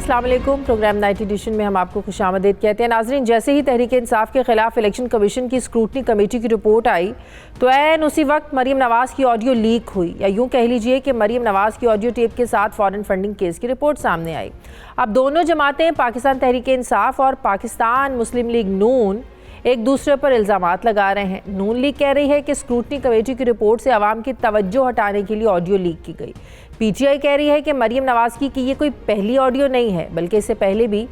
अस्सलाम वालेकुम। Programme night addition में हम आपको खुशामदीद कहते हैं। नाज़रीन, जैसे ही तहरीक इंसाफ के खिलाफ इलेक्शन कमीशन की स्क्रूटनी कमेटी की रिपोर्ट आई तो ऐन उसी वक्त मरीम नवाज़ की ऑडियो लीक हुई, या यूँ कह लीजिए कि मरीम नवाज़ की ऑडियो टेप के साथ फॉरेन फंडिंग केस की रिपोर्ट सामने आई। अब दोनों जमातें, पाकिस्तान तहरीक इंसाफ और पाकिस्तान मुस्लिम लीग नून, एक दूसरे पर इल्ज़ामात लगा रहे हैं। नून लीग कह रही है कि स्क्रूटनी कमेटी की रिपोर्ट से आवाम की तवज्जो हटाने के लिए ऑडियो लीक की गई। पीटीआई कह रही है कि मरीम नवाज़ की ये कोई पहली ऑडियो नहीं है, बल्कि इससे पहले भी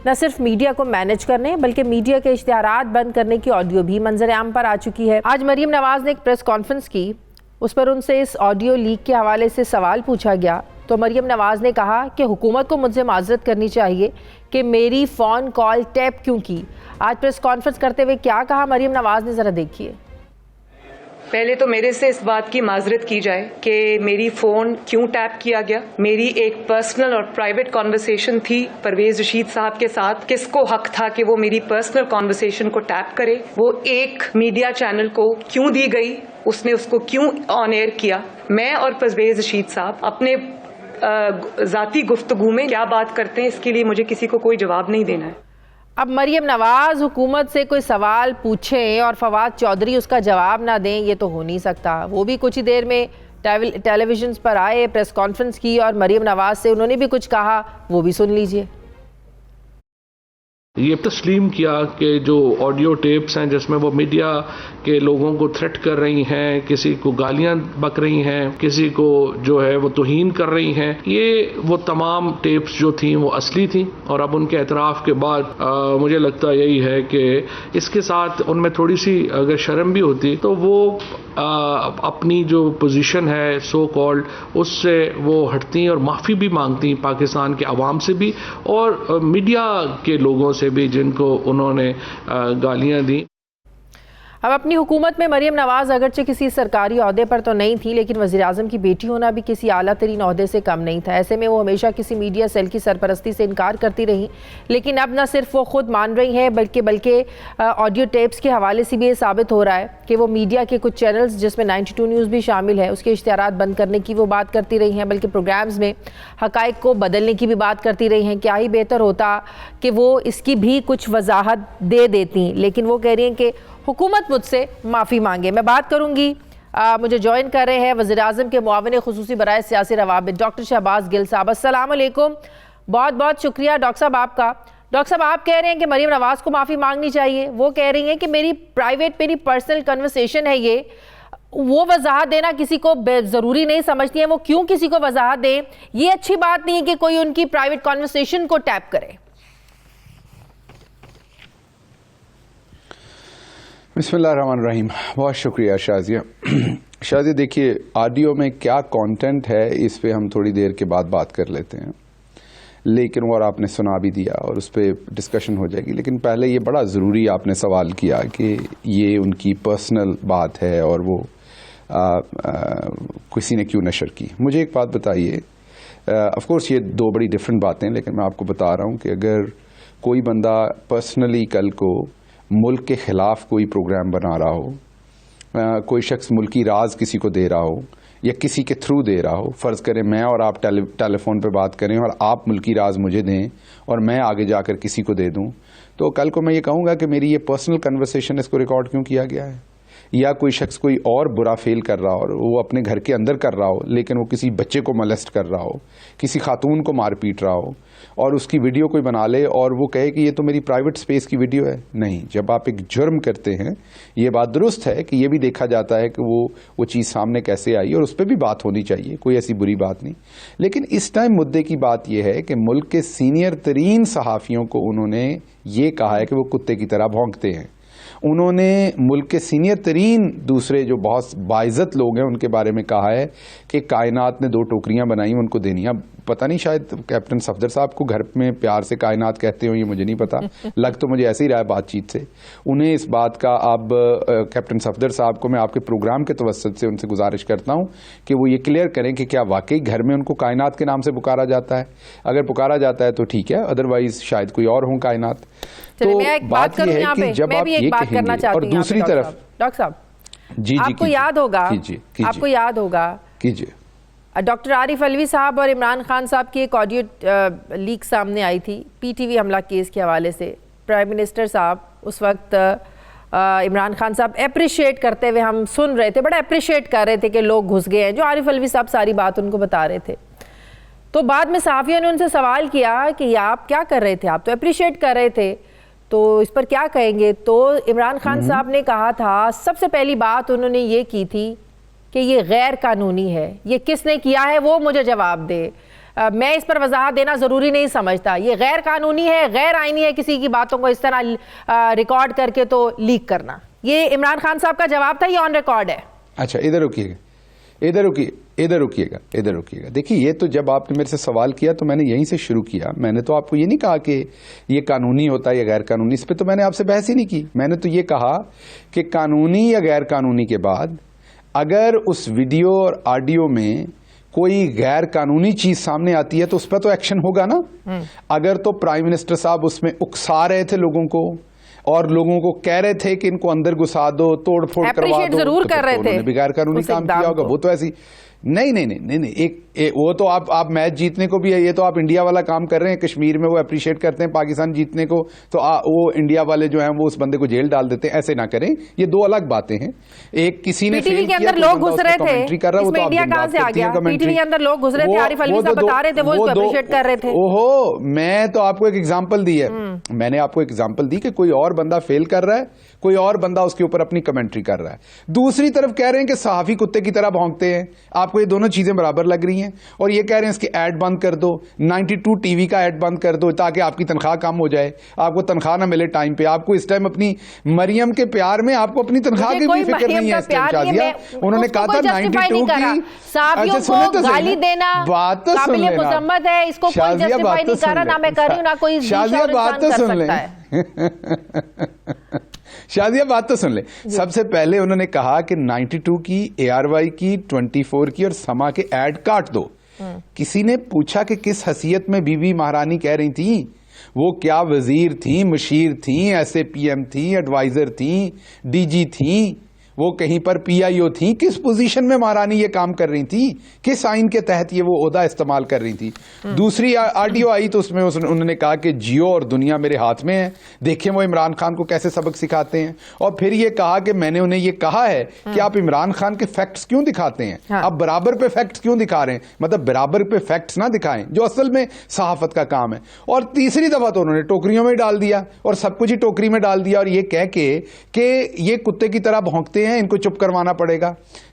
न सिर्फ मीडिया को मैनेज करने बल्कि मीडिया के इश्तिहारात बंद करने की ऑडियो भी मंजर आम पर आ चुकी है। आज मरीम नवाज़ ने एक प्रेस कॉन्फ्रेंस की, उस पर उनसे इस ऑडियो लीक के हवाले से सवाल पूछा गया तो मरीम नवाज़ ने कहा कि हुकूमत को मुझसे माजरत करनी चाहिए कि मेरी फ़ोन कॉल टैप क्यों की। आज प्रेस कॉन्फ्रेंस करते हुए क्या कहा मरीम नवाज़ ने, ज़रा देखिए। पहले तो मेरे से इस बात की माजरत की जाए कि मेरी फ़ोन क्यों टैप किया गया। मेरी एक पर्सनल और प्राइवेट कॉन्वर्सेशन थी परवेज रशीद साहब के साथ। किसको हक था कि वो मेरी पर्सनल कॉन्वर्सेशन को टैप करे? वो एक मीडिया चैनल को क्यों दी गई? उसने उसको क्यों ऑन एयर किया? मैं और परवेज रशीद साहब अपने ज़ाती गुफ्तगू में क्या बात करते हैं, इसके लिए मुझे किसी को कोई जवाब नहीं देना है। अब मरीम नवाज़ हुकूमत से कोई सवाल पूछें और फवाद चौधरी उसका जवाब ना दें, ये तो हो नहीं सकता। वो भी कुछ ही देर में टेलीविजन पर आए, प्रेस कॉन्फ्रेंस की और मरीम नवाज़ से उन्होंने भी कुछ कहा, वो भी सुन लीजिए। ये तस्लीम किया कि जो ऑडियो टेप्स हैं जिसमें वो मीडिया के लोगों को थ्रेट कर रही हैं, किसी को गालियां बक रही हैं, किसी को जो है वो तौहीन कर रही हैं, ये वो तमाम टेप्स जो थी वो असली थी। और अब उनके एतराफ़ के बाद मुझे लगता यही है कि इसके साथ उनमें थोड़ी सी अगर शर्म भी होती तो वो अपनी जो पोजीशन है सो कॉल्ड उससे वो हटती और माफ़ी भी मांगती पाकिस्तान के अवाम से भी और मीडिया के लोगों से भी जिनको उन्होंने गालियां दी। अब अपनी हुकूमत में मरीम नवाज़ अगरचे किसी सरकारी ओहदे पर तो नहीं थी, लेकिन वज़ीर-ए-आज़म की बेटी होना भी किसी आला तरीन ओहदे से कम नहीं था। ऐसे में वो हमेशा किसी मीडिया सेल की सरपरस्ती से इनकार करती रही, लेकिन अब न सिर्फ वो खुद मान रही हैं बल्कि ऑडियो टेप्स के हवाले से भी ये साबित हो रहा है कि वो मीडिया के कुछ चैनल्स जिसमें 92 न्यूज़ भी शामिल है उसके इश्तिहारात बंद करने की वो बात करती रही हैं, बल्कि प्रोग्राम्स में हक़ाइक़ को बदलने की भी बात करती रही हैं। क्या ही बेहतर होता कि वो इसकी भी कुछ वजाहत दे देती, लेकिन वो कह रही हैं कि हुकूमत मुझसे माफ़ी मांगे। मैं बात करूंगी, मुझे ज्वाइन कर रहे हैं वज़ीर-ए-आज़म के मुआविन खुसूसी बराए सियासी रवाबित डॉक्टर शहबाज गिल साहब। अस्सलाम वालेकुम, बहुत बहुत शुक्रिया डॉक्टर साहब आपका। डॉक्टर साहब, आप कह रहे हैं कि मरीम नवाज़ को माफ़ी मांगनी चाहिए, वो कह रही हैं कि मेरी पर्सनल कन्वर्सेशन है ये, वो वजाहत देना किसी को ज़रूरी नहीं समझती है, वो क्यों किसी को वजाहत दें? ये अच्छी बात नहीं है कि कोई उनकी प्राइवेट कन्वर्सेशन को टैप करे। बिस्मिल्लाहिर्रहमानिर्रहीम। बहुत शुक्रिया शाजिया। शाजिया, देखिए ऑडियो में क्या कंटेंट है इस पे हम थोड़ी देर के बाद बात कर लेते हैं, लेकिन वो आपने सुना भी दिया और उस पर डिस्कशन हो जाएगी। लेकिन पहले ये बड़ा ज़रूरी आपने सवाल किया कि ये उनकी पर्सनल बात है और वो किसी ने क्यों नशर की। मुझे एक बात बताइए, ऑफ कोर्स ये दो बड़ी डिफरेंट बातें, लेकिन मैं आपको बता रहा हूँ कि अगर कोई बंदा पर्सनली कल को मुल्क के ख़िलाफ़ कोई प्रोग्राम बना रहा हो, कोई शख्स मुल्की राज किसी को दे रहा हो या किसी के थ्रू दे रहा हो, फ़र्ज़ करें मैं और आप टेलीफोन पे बात करें और आप मुल्की राज मुझे दें और मैं आगे जाकर किसी को दे दूं, तो कल को मैं ये कहूँगा कि मेरी ये पर्सनल कन्वर्सेशन इसको रिकॉर्ड क्यों किया गया है। या कोई शख्स कोई और बुरा फेल कर रहा हो और वो अपने घर के अंदर कर रहा हो, लेकिन वो किसी बच्चे को मोलेस्ट कर रहा हो, किसी खातून को मार पीट रहा हो और उसकी वीडियो कोई बना ले और वो कहे कि ये तो मेरी प्राइवेट स्पेस की वीडियो है। नहीं, जब आप एक जुर्म करते हैं, ये बात दुरुस्त है कि ये भी देखा जाता है कि वो चीज़ सामने कैसे आई और उस पर भी बात होनी चाहिए, कोई ऐसी बुरी बात नहीं। लेकिन इस टाइम मुद्दे की बात यह है कि मुल्क के सीनियर तरीन सहाफ़ियों को उन्होंने ये कहा है कि वो कुत्ते की तरह भौंकते हैं। उन्होंने मुल्क के सीनियर तरीन दूसरे जो बहुत बाइज़्ज़त लोग हैं उनके बारे में कहा है कि कायनात ने 2 टोकरियां बनाई, उनको देनी। अब पता नहीं, शायद कैप्टन सफदर साहब को घर में प्यार से कायनात कहते हो, ये मुझे नहीं पता, लग तो मुझे ऐसे ही रहा है बातचीत से। उन्हें इस बात का अब कैप्टन सफदर साहब को मैं आपके प्रोग्राम के तवस्सुत से उनसे गुजारिश करता हूँ कि वो ये क्लियर करें कि क्या वाकई घर में उनको कायनात के नाम से पुकारा जाता है। अगर पुकारा जाता है तो ठीक है, अदरवाइज शायद कोई और हो कायनात। तो बात यह है कि जब आप ये कहेंगे और दूसरी तरफ डॉक्टर साहब, जी आपको याद होगा, कीजिए आपको याद होगा कीजिए डॉक्टर आरिफ अलवी साहब और इमरान खान साहब की एक ऑडियो लीक सामने आई थी पीटीवी हमला केस के हवाले से। प्राइम मिनिस्टर साहब उस वक्त इमरान खान साहब अप्रिशिएट करते हुए हम सुन रहे थे, बड़ा अप्रिशिएट कर रहे थे कि लोग घुस गए हैं, जो आरिफ अलवी साहब सारी बात उनको बता रहे थे। तो बाद में सहाफ़ियों ने उनसे सवाल किया कि आप क्या कर रहे थे, आप तो अप्रिशिएट कर रहे थे, तो इस पर क्या कहेंगे। तो इमरान खान साहब ने कहा था, सबसे पहली बात उन्होंने ये की थी कि ये गैर कानूनी है, ये किसने किया है वो मुझे जवाब दे, मैं इस पर वजाहत देना ज़रूरी नहीं समझता, ये गैर कानूनी है, गैर आईनी है किसी की बातों को इस तरह रिकॉर्ड करके तो लीक करना। ये इमरान खान साहब का जवाब था, ये ऑन रिकॉर्ड है। अच्छा, इधर रुकिएगा, इधर रुकिएगा। देखिए, ये तो जब आपने मेरे से सवाल किया तो मैंने यहीं से शुरू किया। मैंने तो आपको ये नहीं कहा कि ये कानूनी होता है या गैर कानूनी, इस पर तो मैंने आपसे बहस ही नहीं की। मैंने तो ये कहा कि कानूनी या गैर कानूनी के बाद अगर उस वीडियो और ऑडियो में कोई गैर कानूनी चीज सामने आती है तो उस पर तो एक्शन होगा ना। अगर तो प्राइम मिनिस्टर साहब उसमें उकसा रहे थे लोगों को और लोगों को कह रहे थे कि इनको अंदर घुसा दो, तोड़ फोड़ करवा दो, जरूर कर रहे थे, भी गैर कानूनी काम किया होगा। वो तो ऐसी नहीं, एक वो तो आप मैच जीतने को भी है, ये तो आप इंडिया वाला काम कर रहे हैं। कश्मीर में वो अप्रिशिएट करते हैं पाकिस्तान जीतने को, तो वो इंडिया वाले जो हैं वो उस बंदे को जेल डाल देते हैं। ऐसे ना करें, ये दो अलग बातें हैं। एक किसी ने पीटीवी के अंदर लोग घुस रहे थे, इसमें इंडिया कहां से आ गया? पीटीवी के अंदर लोग घुस रहे थे, आरिफ अलवी साहब बता रहे थे, वो इसको अप्रिशिएट कर रहे थे। ओहो, मैं तो आपको एक एग्जांपल दी है, मैंने आपको एग्जांपल दी कि कोई और बंदा फेल कर रहा है, कोई और बंदा उसके ऊपर अपनी कमेंट्री कर रहा है। दूसरी तरफ कह रहे हैं कि सहाफी कुत्ते की तरह भौंकते हैं। आपको ये दोनों चीजें बराबर लग रही हैं। और ये कह रहे हैं इसके ऐड बंद कर दो, 92 टीवी का ऐड बंद कर दो ताकि आपकी तनख्वाह कम हो जाए, आपको तनख्वाह ना मिले टाइम पे। आपको इस टाइम अपनी मरियम के प्यार में आपको अपनी तनख्वाह की भी फिक्र नहीं है इस टाइम। शादिया, उन्होंने कहा था 92 की साहबियों को गाली देना बात तो सुन काबिले मुज़म्मत है, इसको कोई जस्टिफाई नहीं कर रहा, ना मैं कर रही हूं ना कोई शादिया, बात तो सुन ले शादिया, बात तो सुन ले। सबसे पहले उन्होंने कहा कि 92 की, ARY की, 24 की और समा के ऐड काट दो। किसी ने पूछा कि किस हैसियत में बीबी महारानी कह रही थी? वो क्या वजीर थी, मुशीर थी, SAPM थी, एडवाइजर थी, DG थी, वो कहीं पर PIO थी? किस पोजीशन में महारानी ये काम कर रही थी? किस आइन के तहत ये वो ओहदा इस्तेमाल कर रही थी? दूसरी ऑडियो आई तो उसमें उन्होंने कहा कि जियो और दुनिया मेरे हाथ में है, देखें वो इमरान खान को कैसे सबक सिखाते हैं। और फिर ये कहा कि मैंने उन्हें ये कहा है कि आप इमरान खान के फैक्ट्स क्यों दिखाते हैं, आप बराबर पे फैक्ट्स क्यों दिखा रहे हैं, मतलब बराबर पे फैक्ट्स ना दिखाएं जो असल में सहाफत का काम है। और तीसरी दफा तो उन्होंने टोकरियों में डाल दिया और सब कुछ ही टोकरी में डाल दिया और ये कह के कि ये कुत्ते की तरह भौंकते हैं, इनको चुप करवाना पड़ेगा।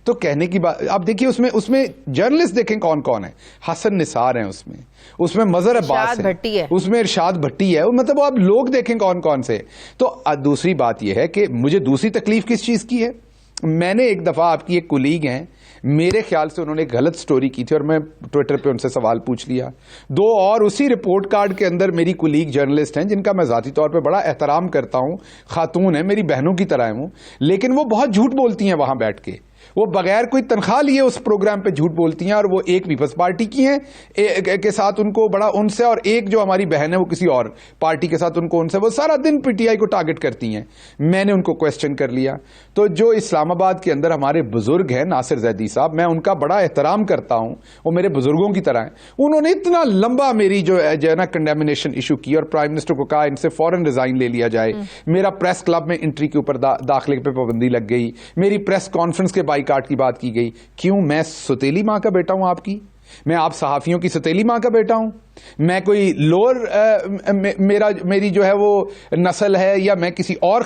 तो कहने की बात, आप देखिए उसमें जर्नलिस्ट देखें कौन कौन है। हसन निसार हैं उसमें मजहर अब्बास है, उसमें इरशाद भट्टी है, मतलब आप लोग देखें कौन कौन से। तो दूसरी बात यह है कि मुझे दूसरी तकलीफ किस चीज की है, मैंने एक दफा, आपकी एक कुलीग हैं, मेरे ख्याल से उन्होंने गलत स्टोरी की थी और मैं ट्विटर पे उनसे सवाल पूछ लिया। दो और उसी रिपोर्ट कार्ड के अंदर मेरी कुलीग जर्नलिस्ट हैं जिनका मैं जाती तौर पे बड़ा एहतराम करता हूं, खातून है, मेरी बहनों की तरह है वो, लेकिन वो बहुत झूठ बोलती हैं वहां बैठ के। वो बगैर कोई तनख्वाह लिए उस प्रोग्राम पे झूठ बोलती हैं और वो एक पीपल्स पार्टी की हैं के साथ उनको बड़ा उनसे, और एक जो हमारी बहन है वो किसी और पार्टी के साथ उनको उनसे, वो सारा दिन PTI को टारगेट करती हैं। मैंने उनको क्वेश्चन कर लिया। तो जो इस्लामाबाद के अंदर हमारे बुजुर्ग हैं नासिर जैदी साहब, मैं उनका बड़ा एहतराम करता हूं, वो मेरे बुजुर्गों की तरह हैं। उन्होंने इतना लंबा मेरी जो है ना कंडेमिनेशन इशू की और प्राइम मिनिस्टर को कहा इनसे फौरन रिजाइन ले लिया जाए। मेरा प्रेस क्लब में एंट्री के ऊपर दाखिले पे पाबंदी लग गई, मेरी प्रेस कॉन्फ्रेंस के बाइकाट की बात की गई। क्यों? मैं सौतेली मां का बेटा हूं आपकी, मैं आप सहाफियों की सौतेली मां का बेटा हूं, मैं कोई लोअर मेरी जो है वो नस्ल है या मैं किसी और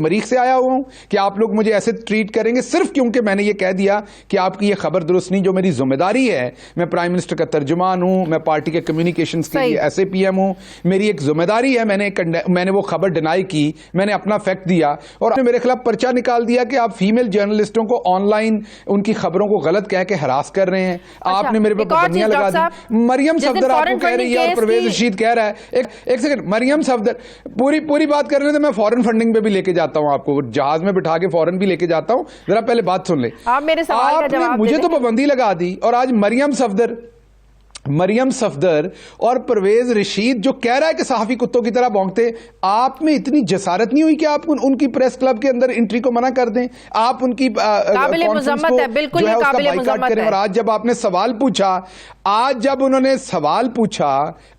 मरीख से आया हुआ हूं कि आप लोग मुझे ऐसे ट्रीट करेंगे सिर्फ क्योंकि मैंने ये कह दिया कि आपकी ये खबर दुरुस्त नहीं। जो मेरी जिम्मेदारी है, मैं प्राइम मिनिस्टर का तर्जुमान हूं, मैं पार्टी के कम्युनिकेशंस के लिए SAPM हूं, मेरी एक जिम्मेदारी है। मैंने वो खबर डिनाई की, मैंने अपना फैक्ट दिया और मेरे खिलाफ पर्चा निकाल दिया कि आप फीमेल जर्नलिस्टों को ऑनलाइन उनकी खबरों को गलत कह के हरास कर रहे हैं। आपने मेरे पर पाबंदियां लगा दी। मरियम सफदर आपको कह रही है और परवेज रशीद कह रहा है, एक सेकंड, मरियम सफदर पूरी बात कर रहे थे, मैं फॉरेन फंडिंग पे भी लेके जाता हूं, आपको जहाज में बिठा के फॉरेन भी लेके जाता हूं। जरा पहले बात सुन ले। आप मेरे सवाल का जवाब मुझे तो पाबंदी लगा दी और आज मरियम सफदर मरियम सफदर और परवेज रशीद जो कह रहा है कि सहाफी कुत्तों की तरह भौंकते, आप में इतनी जसारत नहीं हुई कि आप उनकी प्रेस क्लब के अंदर एंट्री को मना कर दें? आप उनकी काबिल मुज़म्मत है, बिल्कुल ही काबिल मुज़म्मत करें। और आज जब आपने सवाल पूछा, आज जब उन्होंने सवाल पूछा,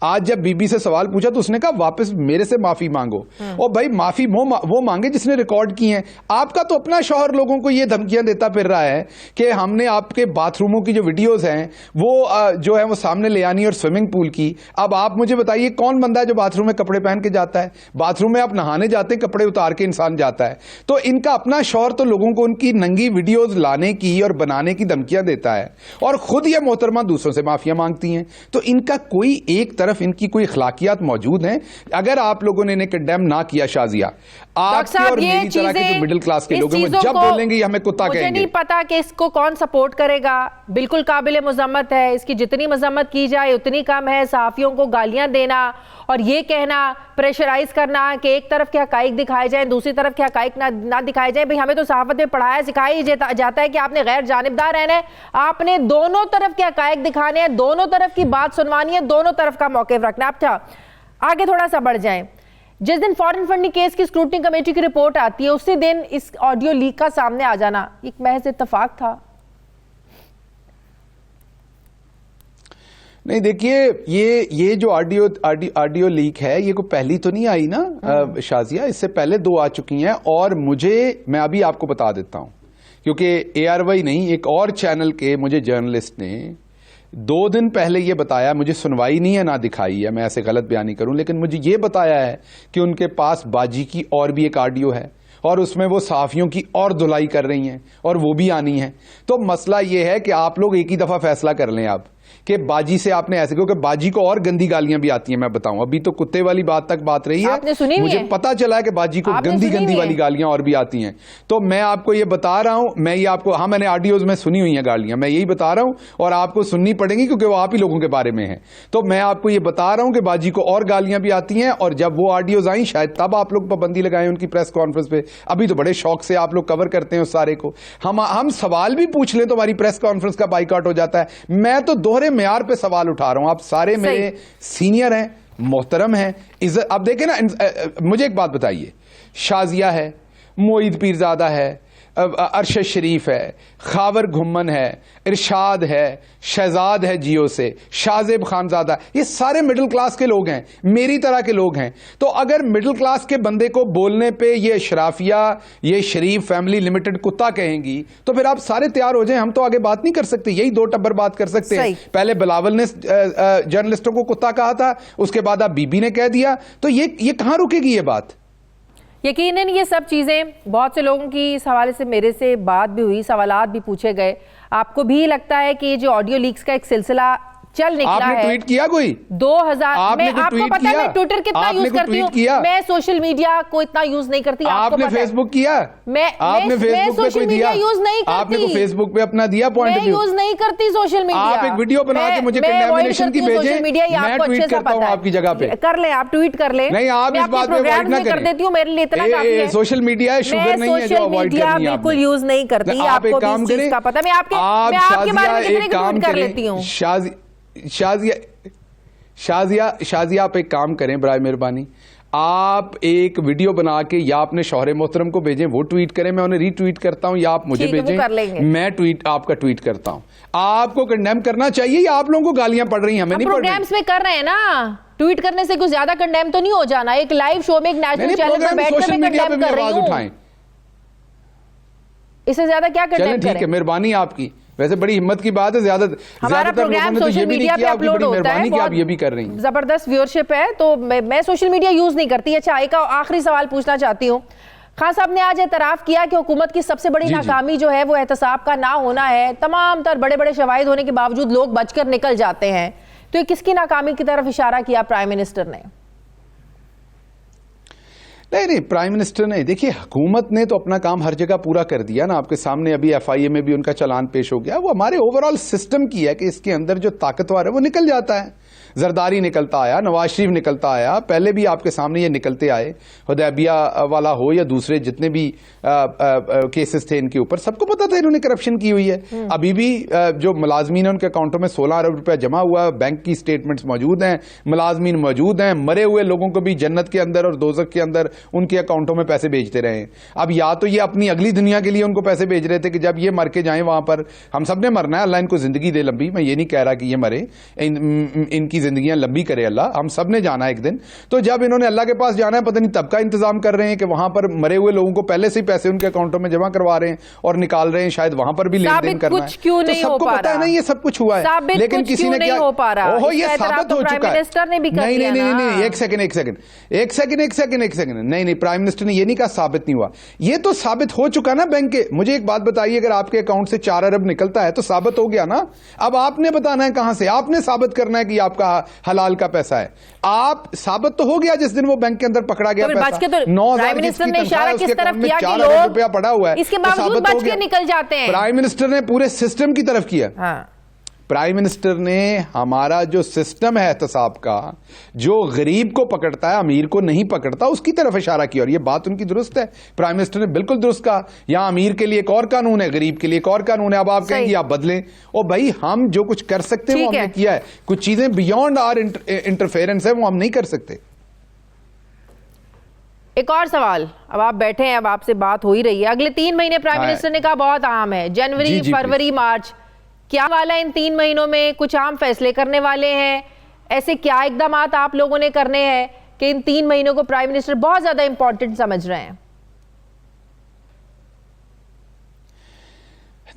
आज जब बीबी से सवाल पूछा तो उसने कहा वापस मेरे से माफी मांगो। और भाई माफी वो मांगे जिसने रिकॉर्ड की है। आपका तो अपना शौहर लोगों को ये धमकियां देता फिर रहा है कि हमने आपके बाथरूमों की जो वीडियोस हैं वो जो है वो सामने ले आनी और स्विमिंग पूल की। अब आप मुझे बताइए कौन बंदा है जो बाथरूम में कपड़े पहन के जाता है? बाथरूम में आप नहाने जाते हैं, कपड़े उतार के इंसान जाता है। तो इनका अपना शौहर तो लोगों को उनकी नंगी वीडियोस लाने की और बनाने की धमकियां देता है और खुद ये मोहतरमा दूसरों से माफिया मांगती हैं। तो इनका कोई एक तरफ इनकी कोई अखलाकियात मौजूद हैं। अगर आप लोगों ने इन्हें कंडेम ना किया, शाजिया, आपके और मेरी तरह के जो मिडिल क्लास के लोग हैं वो जब बोलेंगे ये हमें कुत्ता कहेंगे। मुझे नहीं पता कि इसको कौन सपोर्ट करेगा। बिल्कुल काबिल मज़म्मत है, इसकी जितनी मज़म्मत की जाए उतनी कम है। सहाफियों को गालियां देना और ये कहना, प्रेशराइज करना कि एक तरफ के हकाइक दिखाए जाए, दूसरी तरफ के हकाइक ना दिखाए जाए। भाई हमें तो सहाफत में पढ़ाया सिखाया ही जाता है कि आपने गैर जानिबदार रहना है, आपने दोनों तरफ के हकाइक दिखाने हैं, दोनों तरफ की बात सुनवानी है, दोनों तरफ का मौक़िफ़ रखना। अच्छा आगे थोड़ा सा बढ़ जाएं। जिस दिन फॉरेन फंडिंग केस की स्क्रूटनी कमेटी की रिपोर्ट आती है उसी दिन इस ऑडियो लीक का सामने आ जाना एक महज इत्तेफाक था? नहीं, देखिए ये जो ऑडियो लीक है ये कोई पहली तो नहीं आई ना शाजिया, इससे पहले 2 आ चुकी हैं। और मैं अभी आपको बता देता हूं क्योंकि ARY नहीं, एक और चैनल के मुझे जर्नलिस्ट ने 2 दिन पहले ये बताया, मुझे सुनवाई नहीं है ना दिखाई है, मैं ऐसे गलत बयानी करूं, लेकिन मुझे ये बताया है कि उनके पास बाजी की और भी एक ऑडियो है और उसमें वो सहाफियों की और धुलाई कर रही हैं और वो भी आनी है। तो मसला ये है कि आप लोग एक ही दफा फैसला कर लें आप कि बाजी से आपने ऐसे, क्योंकि बाजी को और गंदी गालियां भी आती हैं। मैं बताऊं, अभी तो कुत्ते वाली बात तक बात रही है, आपने सुनी मुझे पता चला है कि बाजी को गंदी वाली गालियां और भी आती हैं। तो मैं आपको ये बता रहा हूं, मैंने ऑडियोज में सुनी हुई हैं गालियां, मैं यही बता रहा हूं और आपको सुननी पड़ेंगी क्योंकि वो आप ही लोगों के बारे में है। तो मैं आपको ये बता रहा हूं कि बाजी को और गालियां भी आती हैं और जब वो ऑडियोज आई शायद तब आप लोग पाबंदी लगाएं उनकी प्रेस कॉन्फ्रेंस पे। अभी तो बड़े शौक से आप लोग कवर करते हैं उस सारे को। हम सवाल भी पूछ लें तो हमारी प्रेस कॉन्फ्रेंस का बाइकआउट हो जाता है। मैं तो दोहरे मेयार पे सवाल उठा रहा हूं, आप सारे मेरे सीनियर हैं, मोहतरम हैं, इज्जत। अब देखें ना, मुझे एक बात बताइए, शाजिया है, मोईद पीरजादा है, अरशद शरीफ है, खावर घुम्मन है, इरशाद है, शहजाद है जियो से, शाहजेब खानजादा, ये सारे मिडिल क्लास के लोग हैं, मेरी तरह के लोग हैं। तो अगर मिडिल क्लास के बंदे को बोलने पे ये अशराफिया, ये शरीफ फैमिली लिमिटेड कुत्ता कहेंगी तो फिर आप सारे तैयार हो जाएं, हम तो आगे बात नहीं कर सकते, यही 2 टब्बर बात कर सकते हैं। पहले बिलावल ने जर्नलिस्टों को कुत्ता कहा था, उसके बाद आप बीबी ने कह दिया, तो ये कहां रुकेगी ये बात? यकीनन ये सब चीज़ें, बहुत से लोगों की इस हवाले से मेरे से बात भी हुई, सवालात भी पूछे गए। आपको भी लगता है कि ये जो ऑडियो लीक्स का एक सिलसिला चल निकला आपने है? ट्वीट किया कोई 2000 में, आपको पता है मैं ट्विटर कितना यूज करती हूँ, मैं सोशल मीडिया को इतना यूज नहीं करती। आपने फेसबुक किया? मैं सोशल मीडिया यूज नहीं करती। आपने को फेसबुक पे अपना दिया पॉइंट ऑफ व्यू? यूज नहीं करती सोशल मीडिया। आप एक वीडियो बना के मुझे कंडेमनेशन की भेजें, मैं ट्वीट करता हूं आपकी जगह पे। कर ले, आप ट्वीट कर ले। नहीं, आप इस बात पे अवॉइड ना करें। कर देती हूं, मेरे लिए इतना काफी है। सोशल मीडिया है, शुगर नहीं है जो अवॉइड करनी है। बिल्कुल यूज नहीं करती, आपको भी इस चीज का पता। मैं आपके बारे में कितने ट्वीट कर लेती हूं। शाजिया आप एक काम करें बराए मेहरबानी, आप एक वीडियो बना के या अपने शौहरे मोहतरम को भेजें, वो ट्वीट करें, मैं उन्हें रीट्वीट करता हूं, या आप मुझे भेजें, मैं आपका ट्वीट करता हूं। आपको कंडेम करना चाहिए या आप लोगों को गालियां पड़ रही हैं? हमें नहीं पड़ रही। प्रोग्राम्स में कर रहे हैं ना, ट्वीट करने से कुछ ज्यादा कंडेम तो नहीं हो जाना। एक लाइव शो में एक नेशनल चैनल पर बैठकर मैं कंडेम कर रही हूं, इससे ज्यादा क्या कंडेम करें? ठीक है, मेहरबानी आपकी। वैसे बड़ी हिम्मत की बात है, हमारा प्रोग्राम सोशल मीडिया पे अपलोड होता है, आप ये भी कर रही हैं, जबरदस्त व्यूअरशिप है, तो मैं सोशल मीडिया यूज नहीं करती। अच्छा, एक आखिरी सवाल पूछना चाहती हूँ। खान साहब ने आज एतराफ किया कि हुकूमत की सबसे बड़ी नाकामी जो है वो एहतसाब का ना होना है। तमाम तर बड़े बड़े शवाहिद होने के बावजूद लोग बचकर निकल जाते हैं, तो ये किसकी नाकामी की तरफ इशारा किया प्राइम मिनिस्टर ने? नहीं, प्राइम मिनिस्टर ने, देखिए हुकूमत ने तो अपना काम हर जगह पूरा कर दिया ना, आपके सामने अभी FIA में भी उनका चालान पेश हो गया। वो हमारे ओवरऑल सिस्टम की है कि इसके अंदर जो ताकतवर है वो निकल जाता है। जरदारी निकलता आया, नवाज शरीफ निकलता आया, पहले भी आपके सामने ये निकलते आए, हुदैबिया वाला हो या दूसरे जितने भी केसेस थे इनके ऊपर, सबको पता था इन्होंने करप्शन की हुई है। अभी भी जो मुलाजमीन है उनके अकाउंटों में 16 अरब रुपया जमा हुआ है, बैंक की स्टेटमेंट्स मौजूद हैं, मुलाजमीन मौजूद हैं, मरे हुए लोगों को भी जन्नत के अंदर और दोजख के अंदर उनके अकाउंटों में पैसे भेजते रहे। अब या तो ये अपनी अगली दुनिया के लिए उनको पैसे भेज रहे थे कि जब ये मर के जाएं वहां पर, हम सब ने मरना है, अल्लाह इनको जिंदगी दे लंबी, मैं ये नहीं कह रहा कि ये मरे, इनकी जिंदगियां लंबी करे अल्लाह, हम सब ने जाना है एक दिन। तो जब इन्होंने अल्लाह के पास जाना है, पता नहीं तब का इंतजाम कर रहे हैं कि वहां पर मरे हुए लोगों को पहले से ही पैसे उनके अकाउंटों में जमा करवा रहे हैं और निकाल रहे हैं, शायद वहां पर भी लेन देन करना है। तो सबको पता है ना ये सब कुछ हुआ है, लेकिन किसी ने क्या, ओहो ये साबित हो चुका है। नहीं, एक सेकंड, नहीं, प्राइम मिनिस्टर ने ये नहीं कहा साबित नहीं हुआ, ये तो साबित हो चुका ना। बैंक के, मुझे एक बात बताइए, अगर आपके अकाउंट से 4 अरब निकलता है तो साबित हो गया ना। अब आपने बताना है कहां से, आपने साबित करना है कि आपका हलाल का पैसा है। आप साबित तो हो गया जिस दिन वो बैंक के अंदर पकड़ा गया पैसा, 9,000 जिसकी तनख्वाह है उसके अकाउंट में 4 अरब रुपया पड़ा हुआ है, इसके बावजूद बच के निकल जाते हैं। प्राइम मिनिस्टर ने पूरे सिस्टम की तरफ किया। प्राइम मिनिस्टर ने हमारा जो सिस्टम है एहतसाब का, जो गरीब को पकड़ता है अमीर को नहीं पकड़ता, उसकी तरफ इशारा किया, और ये बात उनकी दुरुस्त है। प्राइम मिनिस्टर ने बिल्कुल दुरुस्त कहा, यहां अमीर के लिए एक और कानून है, गरीब के लिए एक और कानून है। अब आप कहेंगे आप बदलें, और भाई हम जो कुछ कर सकते हैं वो हमने किया है। कुछ चीजें बियॉन्ड आवर इंटरफेरेंस है, वो हम नहीं कर सकते। एक और सवाल, अब आप बैठे हैं, अब आपसे बात हो ही रही है, अगले 3 महीने प्राइम मिनिस्टर ने कहा बहुत अहम है, जनवरी, फरवरी, मार्च, क्या वाला इन 3 महीनों में कुछ अहम फैसले करने वाले हैं? ऐसे क्या इकदाम आप लोगों ने करने हैं कि इन 3 महीनों को प्राइम मिनिस्टर बहुत ज्यादा इंपॉर्टेंट समझ रहे हैं?